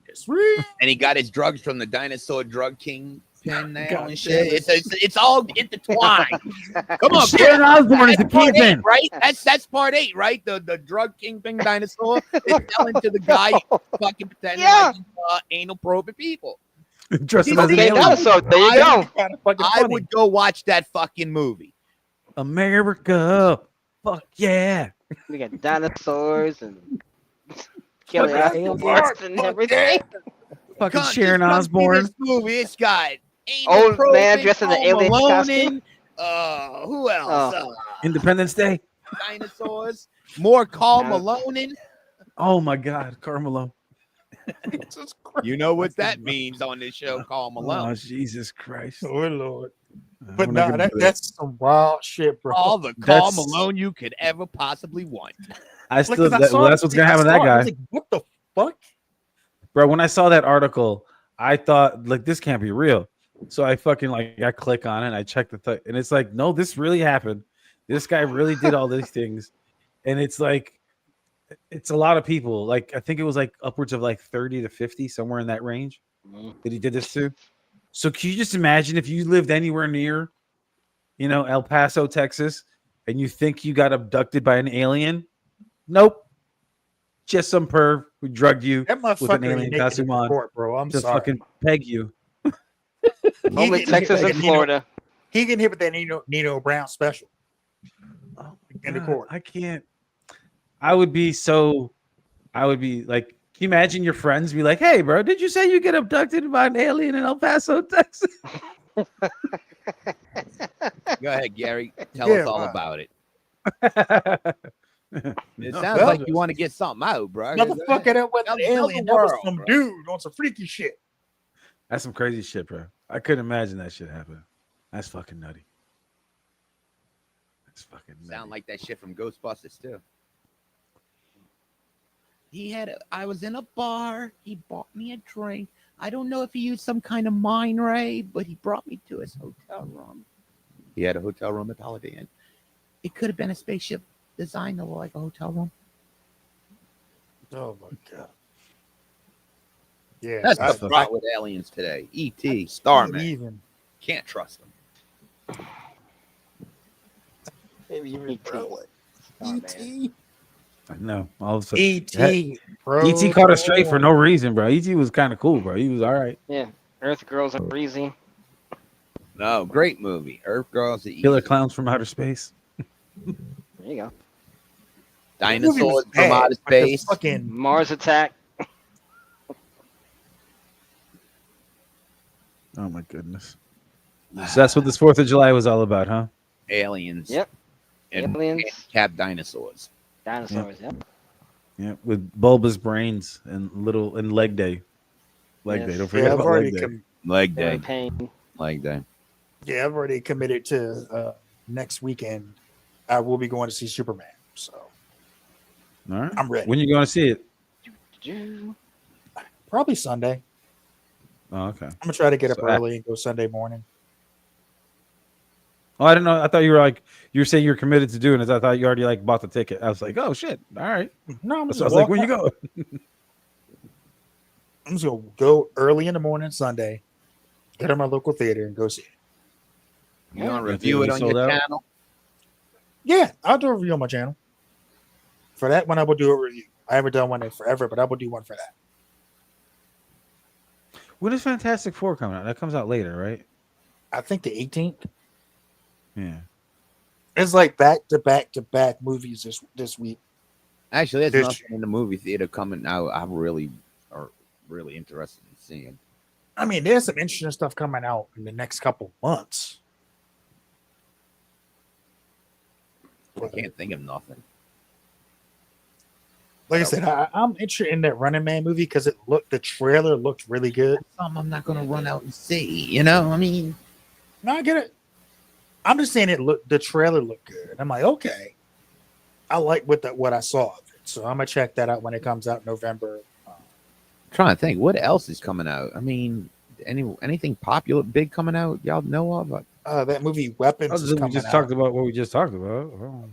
It's real. And he got his drugs from the dinosaur drug king pin now God and shit. damn It's all intertwined. Come on, Sharon Osbourne is the That's part kingpin. 8, right? That's part 8, right? The drug kingpin dinosaur is telling to the guy fucking pretending Yeah. like he's, anal probing people. Dressed him as an okay, alien. dinosaur. There you go. Kind of fucking I funny. would go watch that fucking movie. America, fuck yeah. We got dinosaurs and killing Fuck aliens that. and Fuck everything. Fucking Come- Sharon just come see Osbourne. This movie, it's got Old anal man probing, dressed in the Home alien Aloneing, costume. who else? Oh. Independence Day. Dinosaurs. More Carl Now- Maloning. Oh my God, Carmelo. You know what that means on this show, Carl Malone. Oh Jesus Christ. Oh Lord. But We're not no, gonna do that. that's some wild shit, bro. All the calm alone you could ever possibly want. I still. 'cause I Well, saw that's it, what's gonna I happen to that saw it, I was guy, like, what the fuck? bro. When I saw that article, I thought like this can't be real. So I fucking like I click on it, and I check and it's like, no, this really happened. This guy really did all these things, and it's like it's a lot of people. Like I think it was like upwards of like 30 to 50, somewhere in that range that he did this to. So can you just imagine if you lived anywhere near, El Paso, Texas, and you think you got abducted by an alien? Nope. Just some perv who drugged you That with an motherfucker ain't alien making it costume to on court, bro. I'm to sorry. fucking peg you. He Only getting hit Texas with and that Florida. He getting hit with that Nino Brown special in the God, court. I can't. I would be like, can you imagine your friends be like, hey, bro, did you say you get abducted by an alien in El Paso, Texas? Go ahead, Gary. Tell Yeah, us all wow. about it. It No. sounds Well, like you want to get something out, bro. Motherfucker, that wasn't Tell an the alien. That was world, some bro. dude on some freaky shit. That's some crazy shit, bro. I couldn't imagine that shit happening. That's fucking nutty. That's fucking nutty. Sound like that shit from Ghostbusters too. I was in a bar. He bought me a drink. I don't know if he used some kind of mind ray, but he brought me to his hotel room. He had a hotel room at the Holiday Inn. It could have been a spaceship designed to look like a hotel room. Oh my god. Yeah, That's I the problem with aliens today. E.T., Starman. even. Can't trust them. Maybe you really E.T. I know. All of a sudden, E.T. bro. E.T. caught us straight for no reason, bro. E.T. was kind of cool, bro. He was all right. Yeah, Earth Girls are easy. No, great movie. Earth Girls. Killer Clowns from Outer Space. There you go. Dinosaurs from outer space. Fucking Mars Attack. Oh my goodness. So that's what this 4th of July was all about, huh? Aliens. Yep. And Aliens. handicapped dinosaurs. Dinosaurs. Yep. Yeah, with bulbous brains and leg day. Leg Yes. day. Don't yeah, forget I've about already leg day. Leg They're day. in pain. Leg day. yeah, I've already committed to next weekend. I will be going to see Superman. So All right. I'm ready. When you going to see it? Probably Sunday. Oh, okay. I'm gonna try to get up So, early and go Sunday morning. Oh, I didn't know. I thought you were saying you're committed to doing it. I thought you already like bought the ticket. I was like, oh shit. All right. No, I'm just So I was like, when you go? I'm just gonna go early in the morning Sunday, get to my local theater and go see it. You want to Yeah, review it on sold your out? channel? Yeah, I'll do a review on my channel. For that one, I will do a review. I haven't done one in forever, but I will do one for that. When is Fantastic Four coming out? That comes out later, right? I think the 18th. Yeah. It's like back to back to back movies this week. Actually, there's There's- nothing in the movie theater coming out. I'm really interested in seeing. I mean, there's some interesting stuff coming out in the next couple months. I can't think of nothing. Like I said, I'm interested in that Running Man movie because the trailer looked really good. Something I'm not gonna run out and see. You know, I mean, No, I get it. I'm just saying the trailer looked good. I'm like, okay, I like what I saw of it. So I'm gonna check that out when it comes out in November. trying to think what else is coming out. I mean, anything popular, big coming out? Y'all know of? That movie Weapons is We coming just out. talked about what we just talked about. Oh.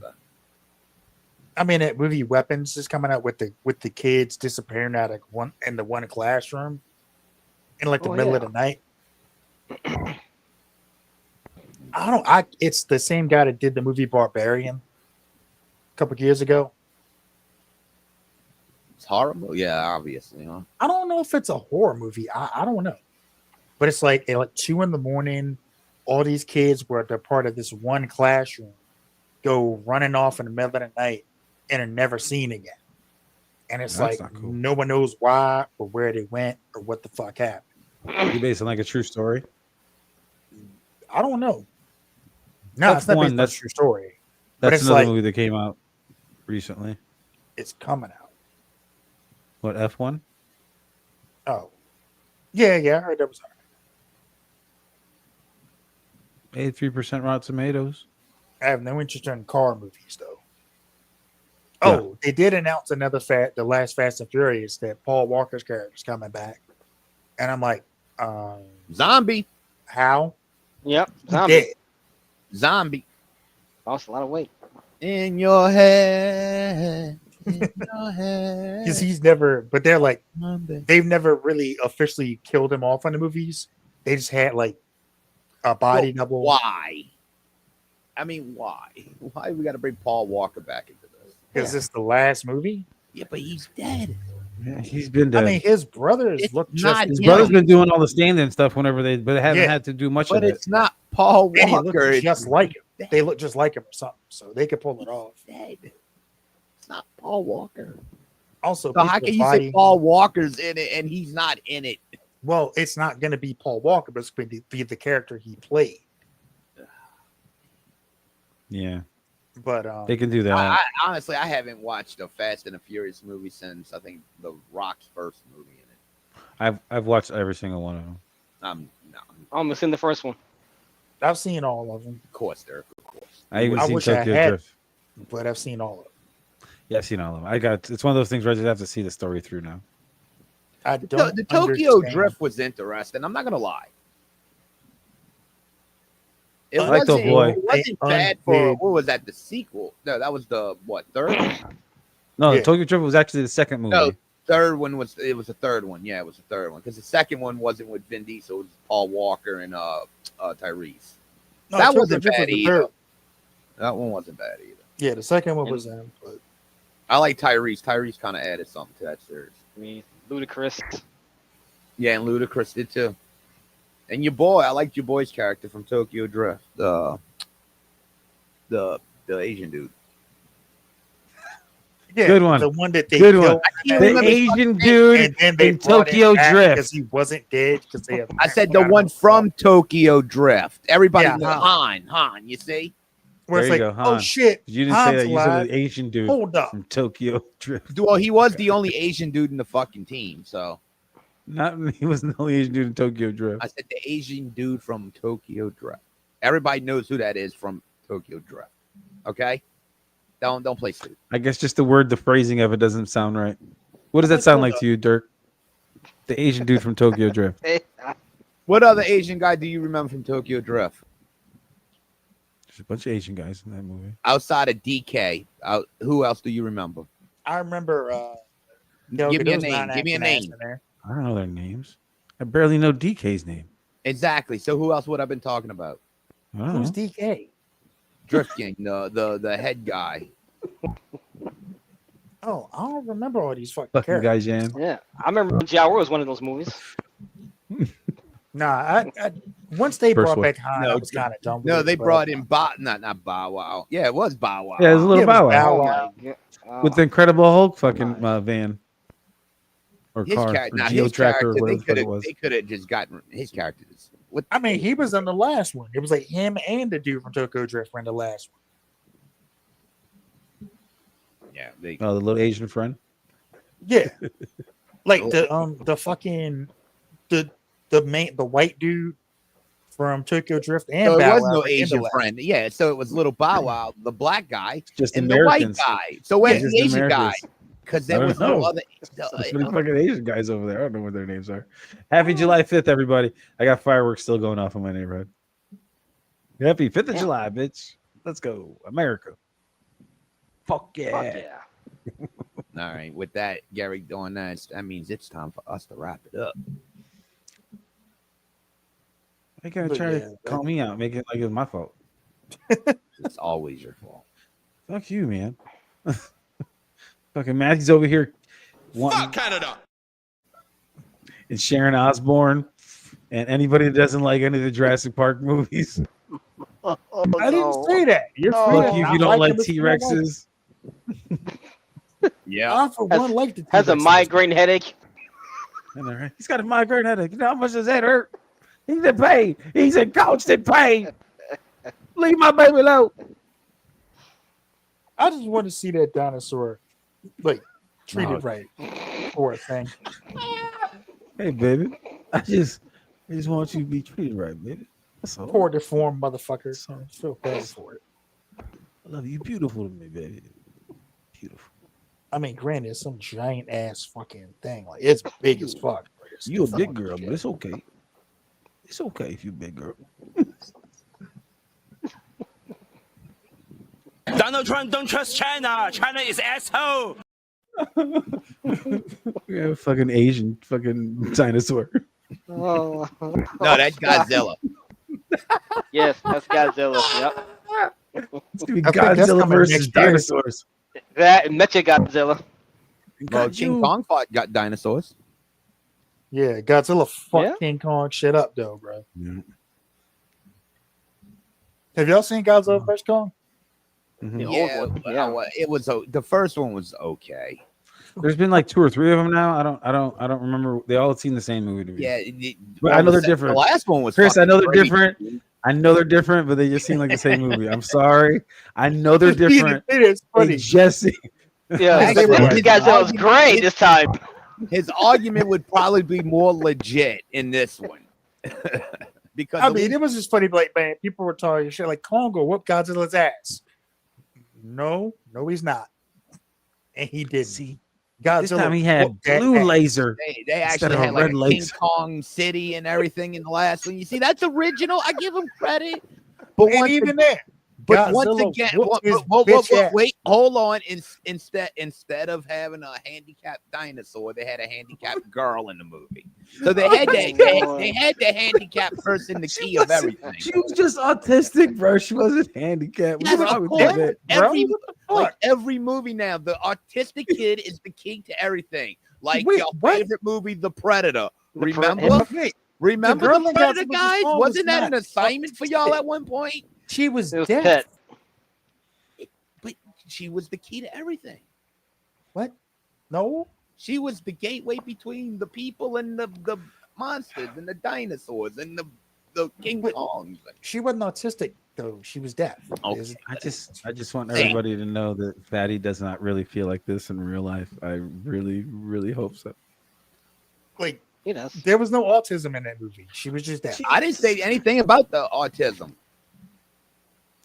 I mean, that movie Weapons is coming out with the kids disappearing out of one classroom in like the middle of the night. It's the same guy that did the movie Barbarian a couple years ago. It's horrible. Yeah, obviously. Huh? I don't know if it's a horror movie. I don't know, but it's like at like 2 a.m. All these kids were they're part of this one classroom, go running off in the middle of the night and are never seen again. And it's That's like not cool. no one knows why or where they went or what the fuck happened. You based on like a true story? I don't know. No, it's not based on a true story. But That's it's another like movie that came out recently. it's coming out. What, F1? Oh, yeah, I heard that was. 83% Rotten Tomatoes. I have no interest in car movies though. Yeah. Oh, they did announce the last Fast and Furious that Paul Walker's character is coming back, and I'm like, Zombie. how? Yep. He Zombie. dead. Zombie. Lost a lot of weight. In your head. In your head. Because he's never, but they're like, Zombie. they've never really officially killed him off in the movies. They just had like a body double. Why? I mean, why? Why we got to bring Paul Walker back into this? Is this the last movie? Yeah, but he's dead. Yeah, he's been dead. I mean, his brothers It's look not just. His him. brother's been doing all the stand-in stuff whenever they, but they haven't Yeah. had to do much But of it. it's not Paul And he Walker. looks It's just like him. They look just like him or something, so they could pull it off. dead. It's not Paul Walker. Also, So how people can you say Paul Walker's in it and he's not in it? Well, it's not going to be Paul Walker, but it's going to be the character he played. Yeah, But they can do that. I honestly, I haven't watched a Fast and the Furious movie since I think The Rock's first movie in it. I've watched every single one of them. No, Almost in the first one. I've seen all of them, of course, Derek, of course. I even I seen wish I Tokyo had- Drift. but I've seen all of them. Yeah, I've seen all of them. It's one of those things where I just have to see the story through now. I don't. The Tokyo understand. Drift was interesting. I'm not gonna lie. It I like the wasn't, boy. it wasn't I bad for undid. what was that? The sequel? No, that was the what? Third? No, Yeah. the Tokyo Drift was actually the second movie. No, third one was. It was the third one. Yeah, it was the third one because the second one wasn't with Vin Diesel. It was Paul Walker and Tyrese. No, that Tokyo wasn't Drift bad was the either. third. That one wasn't bad either. Yeah, the second one was him. But I like Tyrese. Tyrese kind of added something to that series. I mean, ludicrous. Yeah, and Ludacris did too. And your boy, I liked your boy's character from Tokyo Drift. The Asian dude. yeah, Good one. The one that they Good killed. one. can't The remember his Asian dude And then they in Tokyo Drift. because he wasn't dead. Because they. I said the one from Tokyo Drift. Everybody Yeah, knew Han, you see? where it's There you like, go, oh Han. shit, You didn't Han's say that. You said alive. the Asian dude Hold up. from Tokyo Drift. Well, he was the only Asian dude in the fucking team. So Not he wasn't the only Asian dude in Tokyo Drift. I said the Asian dude from Tokyo Drift. Everybody knows who that is from Tokyo Drift. Okay? Don't play stupid. I guess just the phrasing of it doesn't sound right. What does that sound like to you, Dirk? The Asian dude from Tokyo Drift. What other Asian guy do you remember from Tokyo Drift? There's a bunch of Asian guys in that movie. Outside of DK, who else do you remember? I remember. Give me a name. Give me a name. I don't know their names. I barely know DK's name. Exactly. So who else would I been talking about? I don't Who's know. DK? Drift King, the head guy. Oh, I don't remember all these fucking Fucking characters. guy jam. Yeah, I remember Jiao was one of those movies. Nah, I once they First brought one. back Han, I was kind of dumb. No, with they it, but- brought in not Bow Wow. Yeah, it was Bow Wow. Yeah, it was a little Yeah, it was Bow Wow Bow Oh Wow. my god. Oh. with the Incredible Hulk fucking van or His car, character, or his Geo Tracker, or character, whatever it was. they could have just gotten his character. What I mean, he was in the last one. It was like him and the dude from Tokyo Drift were in the last one. yeah, they Oh, the little Asian friend. Yeah, like the fucking the white dude from Tokyo Drift and so it Bow was Wow no were in the Asian last friend. Yeah, so it was little Bow Wow, the black guy, Just and Americans. the white guy. So where's Yeah, the just Asian guy? Americans. Because I there don't was no know. other. There's many fucking Asian guys over there. I don't know what their names are. Happy July 5th, everybody. I got fireworks still going off in my neighborhood. Happy 5th of July, bitch. Let's go. America. Fuck yeah. Fuck yeah. All right, with that, Gary doing that means it's time for us to wrap it up. They gotta But try yeah, to call me out, make it like it's my fault. It's always your fault. Fuck you, man. Fucking Matthew's over here Fuck Canada. and Sharon Osbourne and anybody that doesn't like any of the Jurassic Park movies. Oh, I didn't say that. You're No. free to Fuck you if not you don't like them if you don't like T-Rexes. them. Yeah, I for Has- one like the Has a T-Rexes. migraine headache. I know, right? He's got a migraine headache. You know how much does that hurt? He's in pain. He's in constant pain. Leave my baby alone. I just want to see that dinosaur like treated No. right for a thing. Hey, baby. I just want you to be treated right, baby. So, Poor deformed motherfucker. So- I feel bad for it. I love you. Beautiful to me, baby. Beautiful. I mean, granted, it's some giant ass fucking thing. Like it's big as fuck. but it's You a still big fucking girl, shit. but it's okay. It's okay if you a big girl. Donald Trump don't trust China. China is asshole. We have a fucking Asian fucking dinosaur. Oh. No, that's Godzilla. Yes, that's Godzilla. Yep. It's gonna be I think that's Godzilla coming versus next year. dinosaurs. That Mecha Godzilla. Well, Got King you. Kong got dinosaurs. Yeah, Godzilla fucked Yeah? King Kong shit up though, bro. Yeah. Have y'all seen Godzilla vs Kong? Mhm. The Yeah, old one. well, Yeah. it was the first one was okay. There's been like 2 or 3 of them now. I don't remember. They all seem the same movie to me. Yeah, But I know they're the different. last one was Chris, I fucking know they're great. different. I know they're different, but they just seem like the same movie. I'm sorry. I know they're different. It is They funny. just seem- Yeah, Actually, this his Godzilla's argument- great this time. His argument would probably be more legit in this one. Because I the- mean, it was just funny. Like, man, people were talking shit like Congo whooped Godzilla's ass. No, he's not, and he didn't. See, Godzilla this time he had whooped that blue ass. laser. they instead actually of a had like red a King laser. Kong City and everything in the last one. You see, that's original. I give him credit. But And once even again, then, but once Godzilla again, whooped his bitch ass. wait, hold on. Instead of having a handicapped dinosaur, they had a handicapped girl in the movie. So they had the handicapped person the key of everything. She was just autistic, bro. She wasn't handicapped. What's Yes, wrong of with course. that? Every, Bro, what the like fuck? every movie now, the autistic kid is the key to everything. Like Wait, your what? favorite movie, The Predator. The Remember? Wait, Remember girl The in Predator, Godzilla guys? was Wasn't that not an assignment for y'all autistic. at one point? she was It was dead. Pet. But she was the key to everything. What? No, She was the gateway between the people and the monsters and the dinosaurs and the King Wait. Kongs. she wasn't autistic though. She was deaf. Okay. Is- I just want everybody to know that Fatty does not really feel like this in real life. I really, really hope so. Like, You know. there was no autism in that movie. She was just deaf. I didn't say anything about the autism.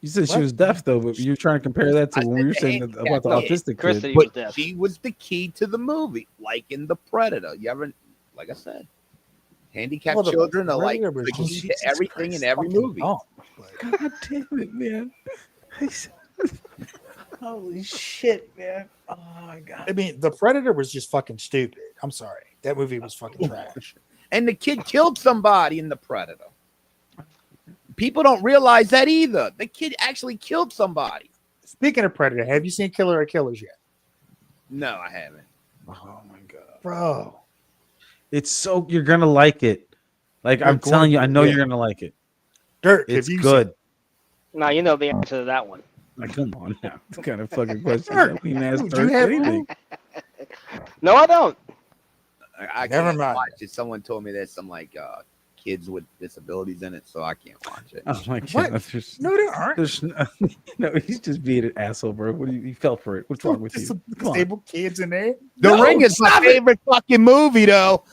You said she What? was deaf though, but you're trying to compare that to I when said we were the saying handicap. about the No, autistic Chris kid. said he was But deaf. she was the key to the movie, like in The Predator. You ever, like I said, handicapped Well, the children are like Predator was the key to Jesus everything Christ in every fucking movie. dumb. God damn it, man! Holy shit, man! Oh my god! I mean, the Predator was just fucking stupid. I'm sorry. That movie was fucking trash. And the kid killed somebody in The Predator. People don't realize that either. The kid actually killed somebody. Speaking of Predator, have you seen Killer of Killers yet? No, I haven't. Oh my god! Bro, It's so you're gonna like it. Like You're I'm telling you, I going to, know yeah. you're gonna like it. Dirk, It's have you good. Now you know the answer to that one. Like, come on now. What kind of fucking question? Dirk, We didn't ask dude, Dirk you have- anything. No, I don't. I Never can't mind. watch it. Someone told me there's some like kids with disabilities in it, so I can't watch it. Oh my What? god! There's, No, there aren't. there's no, he's just being an asshole, bro. What do you fell for it? What's wrong with Just you? some Come on. disabled kids in there. The No, Ring is my stop it. favorite fucking movie, though.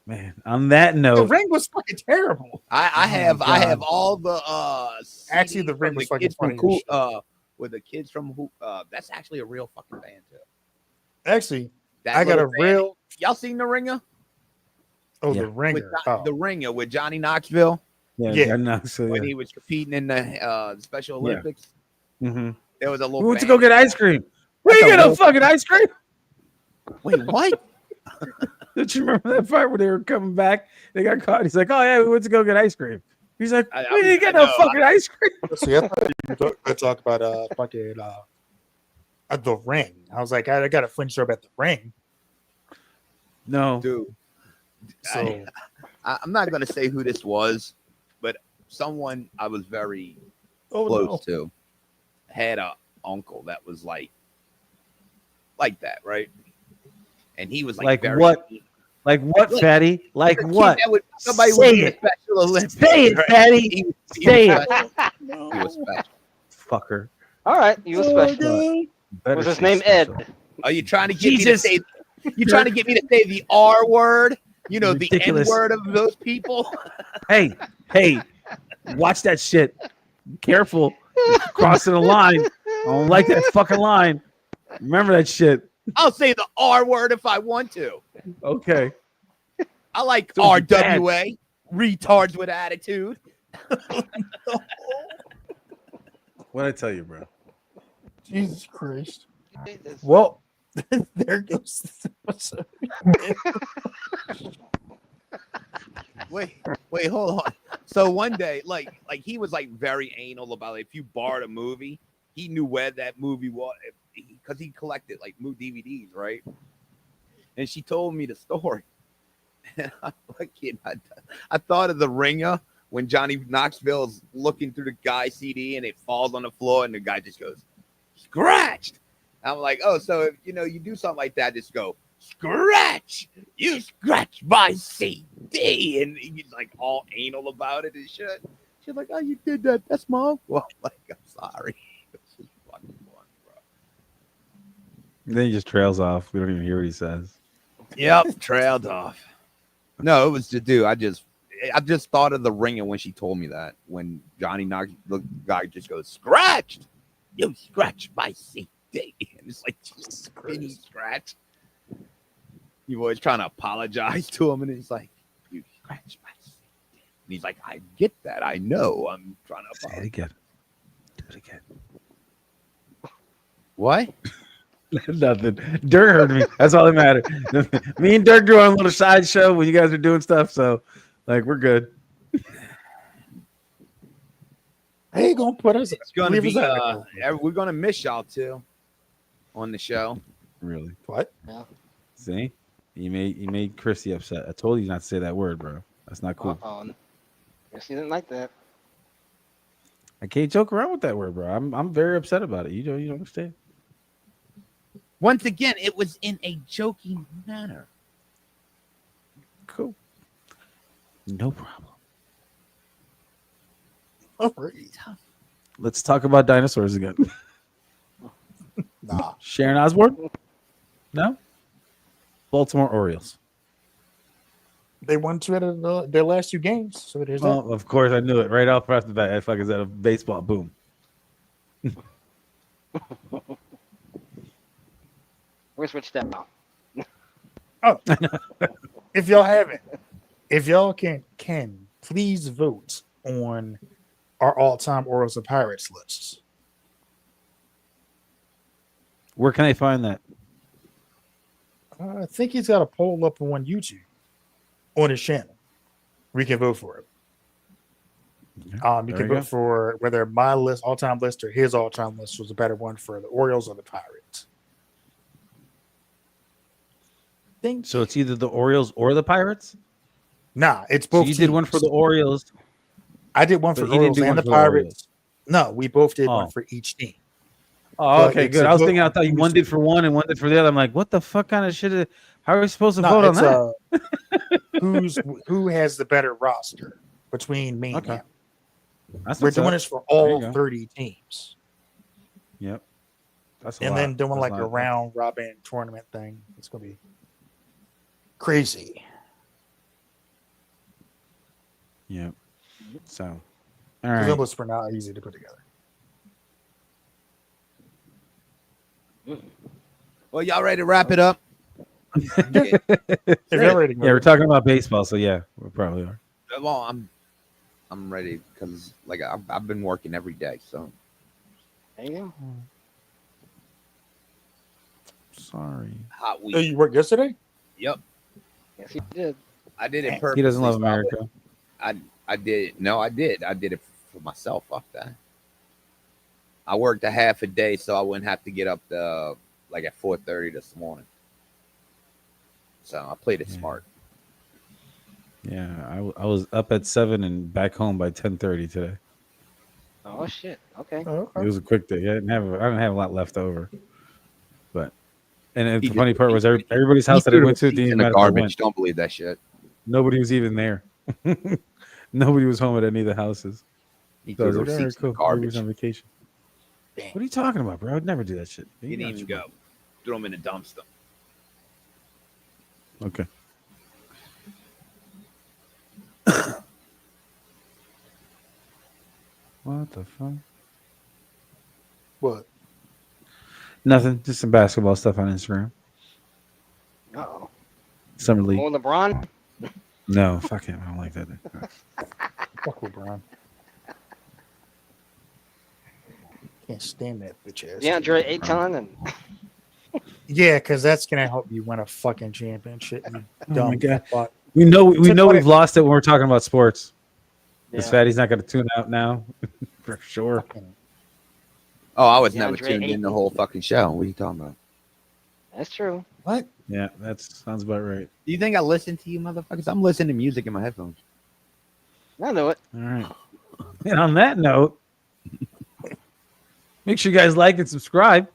Man, on that The note, Ring was fucking terrible. I have God. all the Actually, The CDs Ring from was the fucking kids from funny as Who, with the kids from Who. That's actually a real fucking band too. Actually, That I got a little band- real. Y'all seen The Ringer? Oh, Yeah. the Ringer. With Oh. The Ringer with Johnny Knoxville Yeah. I know. So, when yeah. he was competing in the Special Yeah. Olympics. Mhm. There was a little. We went to band. go get ice cream. We That's didn't a get no real- fucking ice cream. Wait, what? Don't you remember that part where they were coming back? They got caught. He's like, "Oh yeah, we went to go get ice cream." He's like, I- "We didn't get I no know, fucking ice cream." See, I thought you could talk about fucking the Ring. I was like, I got a flinch up at the Ring. No, Dude, So I'm not gonna say who this was, but someone I was very oh close no. to had a uncle that was like that, right? And he was Like very, what? Like what, Look, fatty? Like the kid what? that would- somebody Say was in the it. Special Olympics. Say it, right? fatty. He Say was it. special. He was special. Fucker. All right, you were special. Better Was his say name special. Ed? Are you trying to get me to Jesus. say? You trying to get me to say the R word? You know, the Ridiculous. N-word of those people. Hey, watch that shit. Careful. You're crossing a line. I don't like that fucking line. Remember that shit. I'll say the R word if I want to. Okay. I like So it's bad. RWA, retards with attitude. What'd I tell you, bro? Jesus Christ. Well, there goes this episode. Wait, hold on. So one day, like he was like very anal about it. If you borrowed a movie, he knew where that movie was because he collected like DVDs, right? And she told me the story. And I thought of The Ringer when Johnny Knoxville's looking through the guy's CD and it falls on the floor and the guy just goes, scratched. I'm like, oh, so if you do something like that, just go, scratch. You scratch my CD. And he's like all anal about it and shit. She's like, oh, you did that. That's mom. Well, like, I'm sorry. It's just fucking fun, bro. Then he just trails off. We don't even hear what he says. Yep, trailed off. No, it was to do. I just thought of The Ringer when she told me that. When Johnny Knoxville, the guy just goes, scratched. You scratch my CD. And it's like, skinny scratch. You always trying to apologize to him, and he's like, you scratch my CD. And he's like, I get that. I know. I'm trying to apologize. Say it again. Do it again. What? Nothing. Dirk heard me. That's all that mattered. Me and Dirk do our little side show when you guys are doing stuff. So, like, we're good. Hey, you gonna put us? It's gonna be. We're gonna miss y'all too on the show. Really? What? Yeah. See, you made Chrissy upset. I told you not to say that word, bro. That's not cool. Guess you didn't like that. I can't joke around with that word, bro. I'm very upset about it. You don't understand. Once again, it was in a joking manner. Cool. No problem. All right. Let's talk about dinosaurs again. Nah. Sharon Osbourne? No? Baltimore Orioles. They won 2 out of their last 2 games. So there's that. Well, of course, I knew it right off the bat. I fuck is that a baseball boom? Where's Rich Down? Oh, if y'all haven't, if y'all can please vote on our all-time Orioles and Pirates lists. Where can I find that? I think he's got a poll up on YouTube on his channel. We can vote for it. You can vote for whether my list, all-time list, or his all-time list was a better one for the Orioles or the Pirates. So it's either the Orioles or the Pirates? Nah, it's both. So you did one for the Orioles. I did one for the Orioles and the Pirates. No, we both did one for each team. Oh, okay, good. I thought you one did for one and one did for the other. I'm like, what the fuck kind of shit is, how are we supposed to vote on that? Who has the better roster between me and him? We're doing this for all 30 teams. Yep. And then doing like a round robin tournament thing. It's gonna be crazy. Yep. So, all right. right. Lists are not easy to put together. Well, y'all ready to wrap it up? Yeah, we're talking about baseball, so yeah, we probably are. Well, I'm ready because like I've been working every day, so. There you go. Sorry. Hot week. Oh, you worked yesterday? Yep. Yes, he did. I did it purposely. He doesn't love America. I did. No, I did. I did it for myself. Fuck that. I worked a half a day so I wouldn't have to get up like at 4:30 this morning. So I played it smart. Yeah, I was up at 7 and back home by 10:30 today. Oh shit. Okay. It was a quick day. I didn't have a lot left over. And the funny part was everybody's house that I went to didn't matter. Garbage. Don't believe that shit. Nobody was even there. Nobody was home at any of the houses. So I was like, cool. Garbage. Was on vacation. Damn. What are you talking about, bro? I'd never do that shit. You didn't even go. Throw them in a dumpster. Okay. What the fuck? What? Nothing. Just some basketball stuff on Instagram. Uh-oh. Summer league. More LeBron? No, fuck him. I don't like that. Fuck LeBron. Can't stand that bitch ass. DeAndre Ayton and Yeah, because that's gonna help you win a fucking championship. You dumb my God. fuck. We know funny- we've lost it when we're talking about sports. This Yeah. fatty's not going to tune out now, for sure. Fucking- Oh, I was never DeAndre tuned in the whole fucking show. What are you talking about? that's true. What? Yeah, that sounds about right. Do you think I listen to you motherfuckers? I'm listening to music in my headphones. I know it. All right. And on that note, make sure you guys like and subscribe,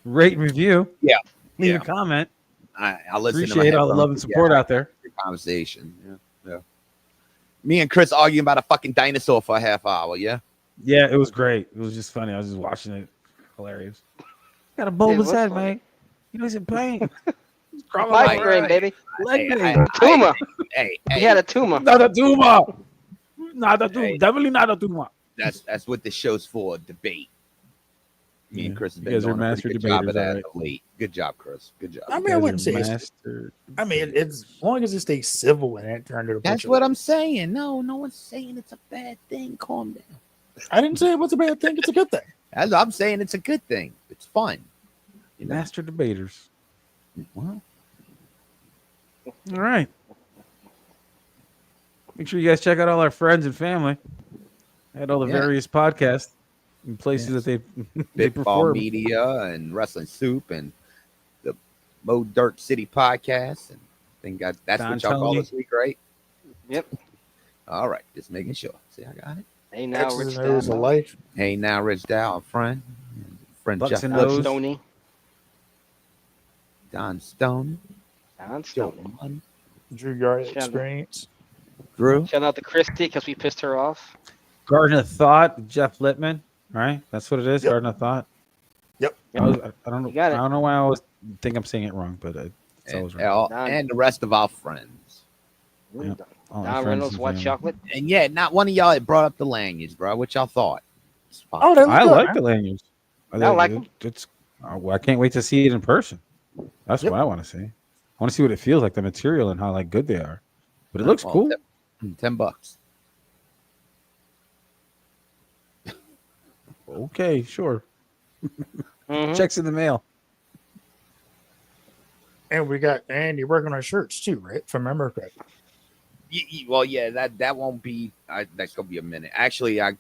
rate and review. Yeah. Leave Yeah. a comment. I listen to my Appreciate all the headphones. love and support out there. Conversation. Yeah. Me and Chris arguing about a fucking dinosaur for a half hour. Yeah. Yeah, it was great. It was just funny. I was just watching it. Hilarious. Got a bulbous was head, funny. man. He was in pain. Migraine, baby. Leg Hey, pain. Tumor. Hey, He had a tumor. Not a tumor. Not a tumor. Hey. Definitely not a tumor. that's what the show's for. Debate. Me and Yeah. Chris have You been guys are doing a master pretty good job of debaters, that alright. of late. Good job, Chris. Good job. I You mean, I guys wouldn't are say it's. master. I mean, it's as long as it stays civil and it turned into. That's what I'm saying. No one's saying it's a bad thing. Calm down. I didn't say it was a bad thing. It's a good thing. As I'm saying, it's a good thing. It's fun. You know? Master debaters. Well, All right. Make sure you guys check out all our friends and family at all the Yeah. various podcasts and places that they Big Ball perform. Media and Wrestling Soup and the Mo Dirt City podcast. And I think that's Don what y'all call Tony. this week, right? Yep. All right. Just making sure. See, I got it. Hey, now X's Rich and O's of Dad. life. Hey, now, Rich Dow, friend. Friend Bucks Jeff and Don O's. Stoney. Don Stone. Don Joe Stoney. Munn, Drew Yard Shout out. experience. Drew. Shout out to Christy because we pissed her off. Garden of Thought, Jeff Littman. Right? That's what it is. Yep. Garden of Thought. Yep. I don't know. You got it. I don't know why I always think I'm saying it wrong, but it's always And, wrong. Don. and the rest of our friends. Yep. All my Don friends Reynolds, and White family. Chocolate. And yeah, not one of y'all had brought up the lanyards, bro. What y'all thought? It's fine. Oh, that was I good, like man. the lanyards. I like them. It's. I can't wait to see it in person. That's Yep. what I want to see. I want to see what it feels like, the material, and how like good they are. But it looks Well, cool. $10. Okay, sure. Mhm. Checks in the mail. And we got Andy working on shirts too, right? If I remember correctly. Well, yeah, that won't be. That's gonna be a minute. Actually, I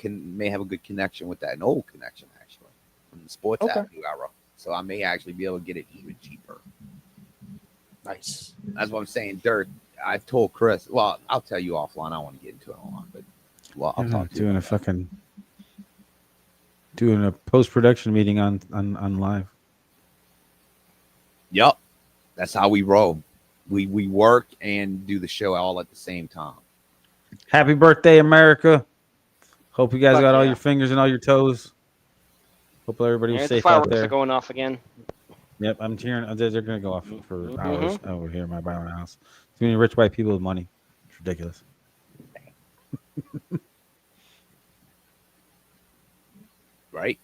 may have a good connection with that, an old connection actually, from the Sports Okay. Avenue era. So I may actually be able to get it even cheaper. Nice. That's what I'm saying. Dirt. I told Chris. Well, I'll tell you offline. I don't want to get into it online, but I'll talk to you. Doing a fucking doing a post production meeting on live. Yup. That's how we roll. We work and do the show all at the same time. Happy birthday, America! Hope you guys Fuck got all yeah. your fingers and all your toes. Hope everybody's There's the safe out fireworks there. are going off again. Yep, I'm cheering. They're going to go off for Mhm. hours over here in my house. Too many rich white people with money. It's ridiculous. Right?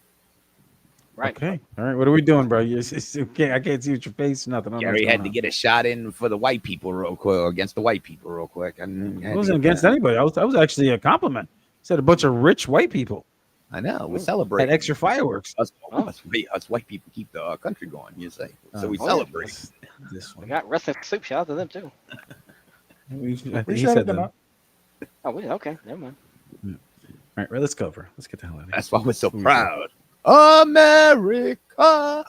Right. Okay. All right. What are we doing, bro? I can't see what your face. Nothing. I don't know Gary what's had going to on. get a shot in for the white people real quick, or against the white people real quick. I wasn't against anybody. I was actually a compliment. Said a bunch of rich white people I know. We're had celebrating. extra fireworks. Us white people keep the country going, you say. So we Oh, celebrate. This We one. got wrestling soup. Shout out to them too. He We said shouted that. them All out. Oh, okay. Never mind. right, let's go, bro. Let's get the hell out of here. That's why we're so proud. America.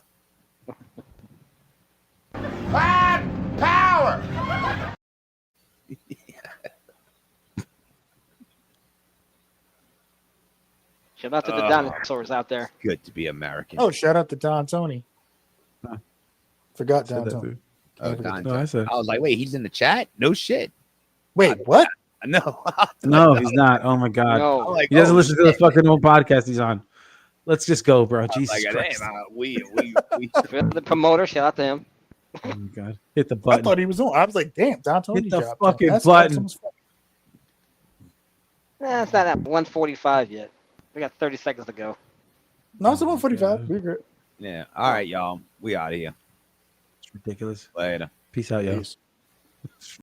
Shout out to the dinosaurs out there. Good to be American. Oh, shout out to Don Tony. Huh. Forgot Said Don that Tony. too. Oh, Don. No, I said I was like, wait, he's in the chat? No shit. Wait, what? No. no. He's not. Oh my god. No. I'm like, He doesn't oh, listen to the shit. fucking old podcast he's on. Let's just go, bro. I was Jesus like, Christ. damn, we The promoter. Shout out to him. Oh my god. Hit the I button. thought he was on. I was like, damn, Don Tony. Hit the dropped. fucking That's button. awesome as fuck. Nah, it's not at 145 yet. We got 30 seconds to go. No, it's Oh my 145. God. We're good. Yeah. All right, y'all. We out of here. It's ridiculous. Later. Peace out, y'all. Peace.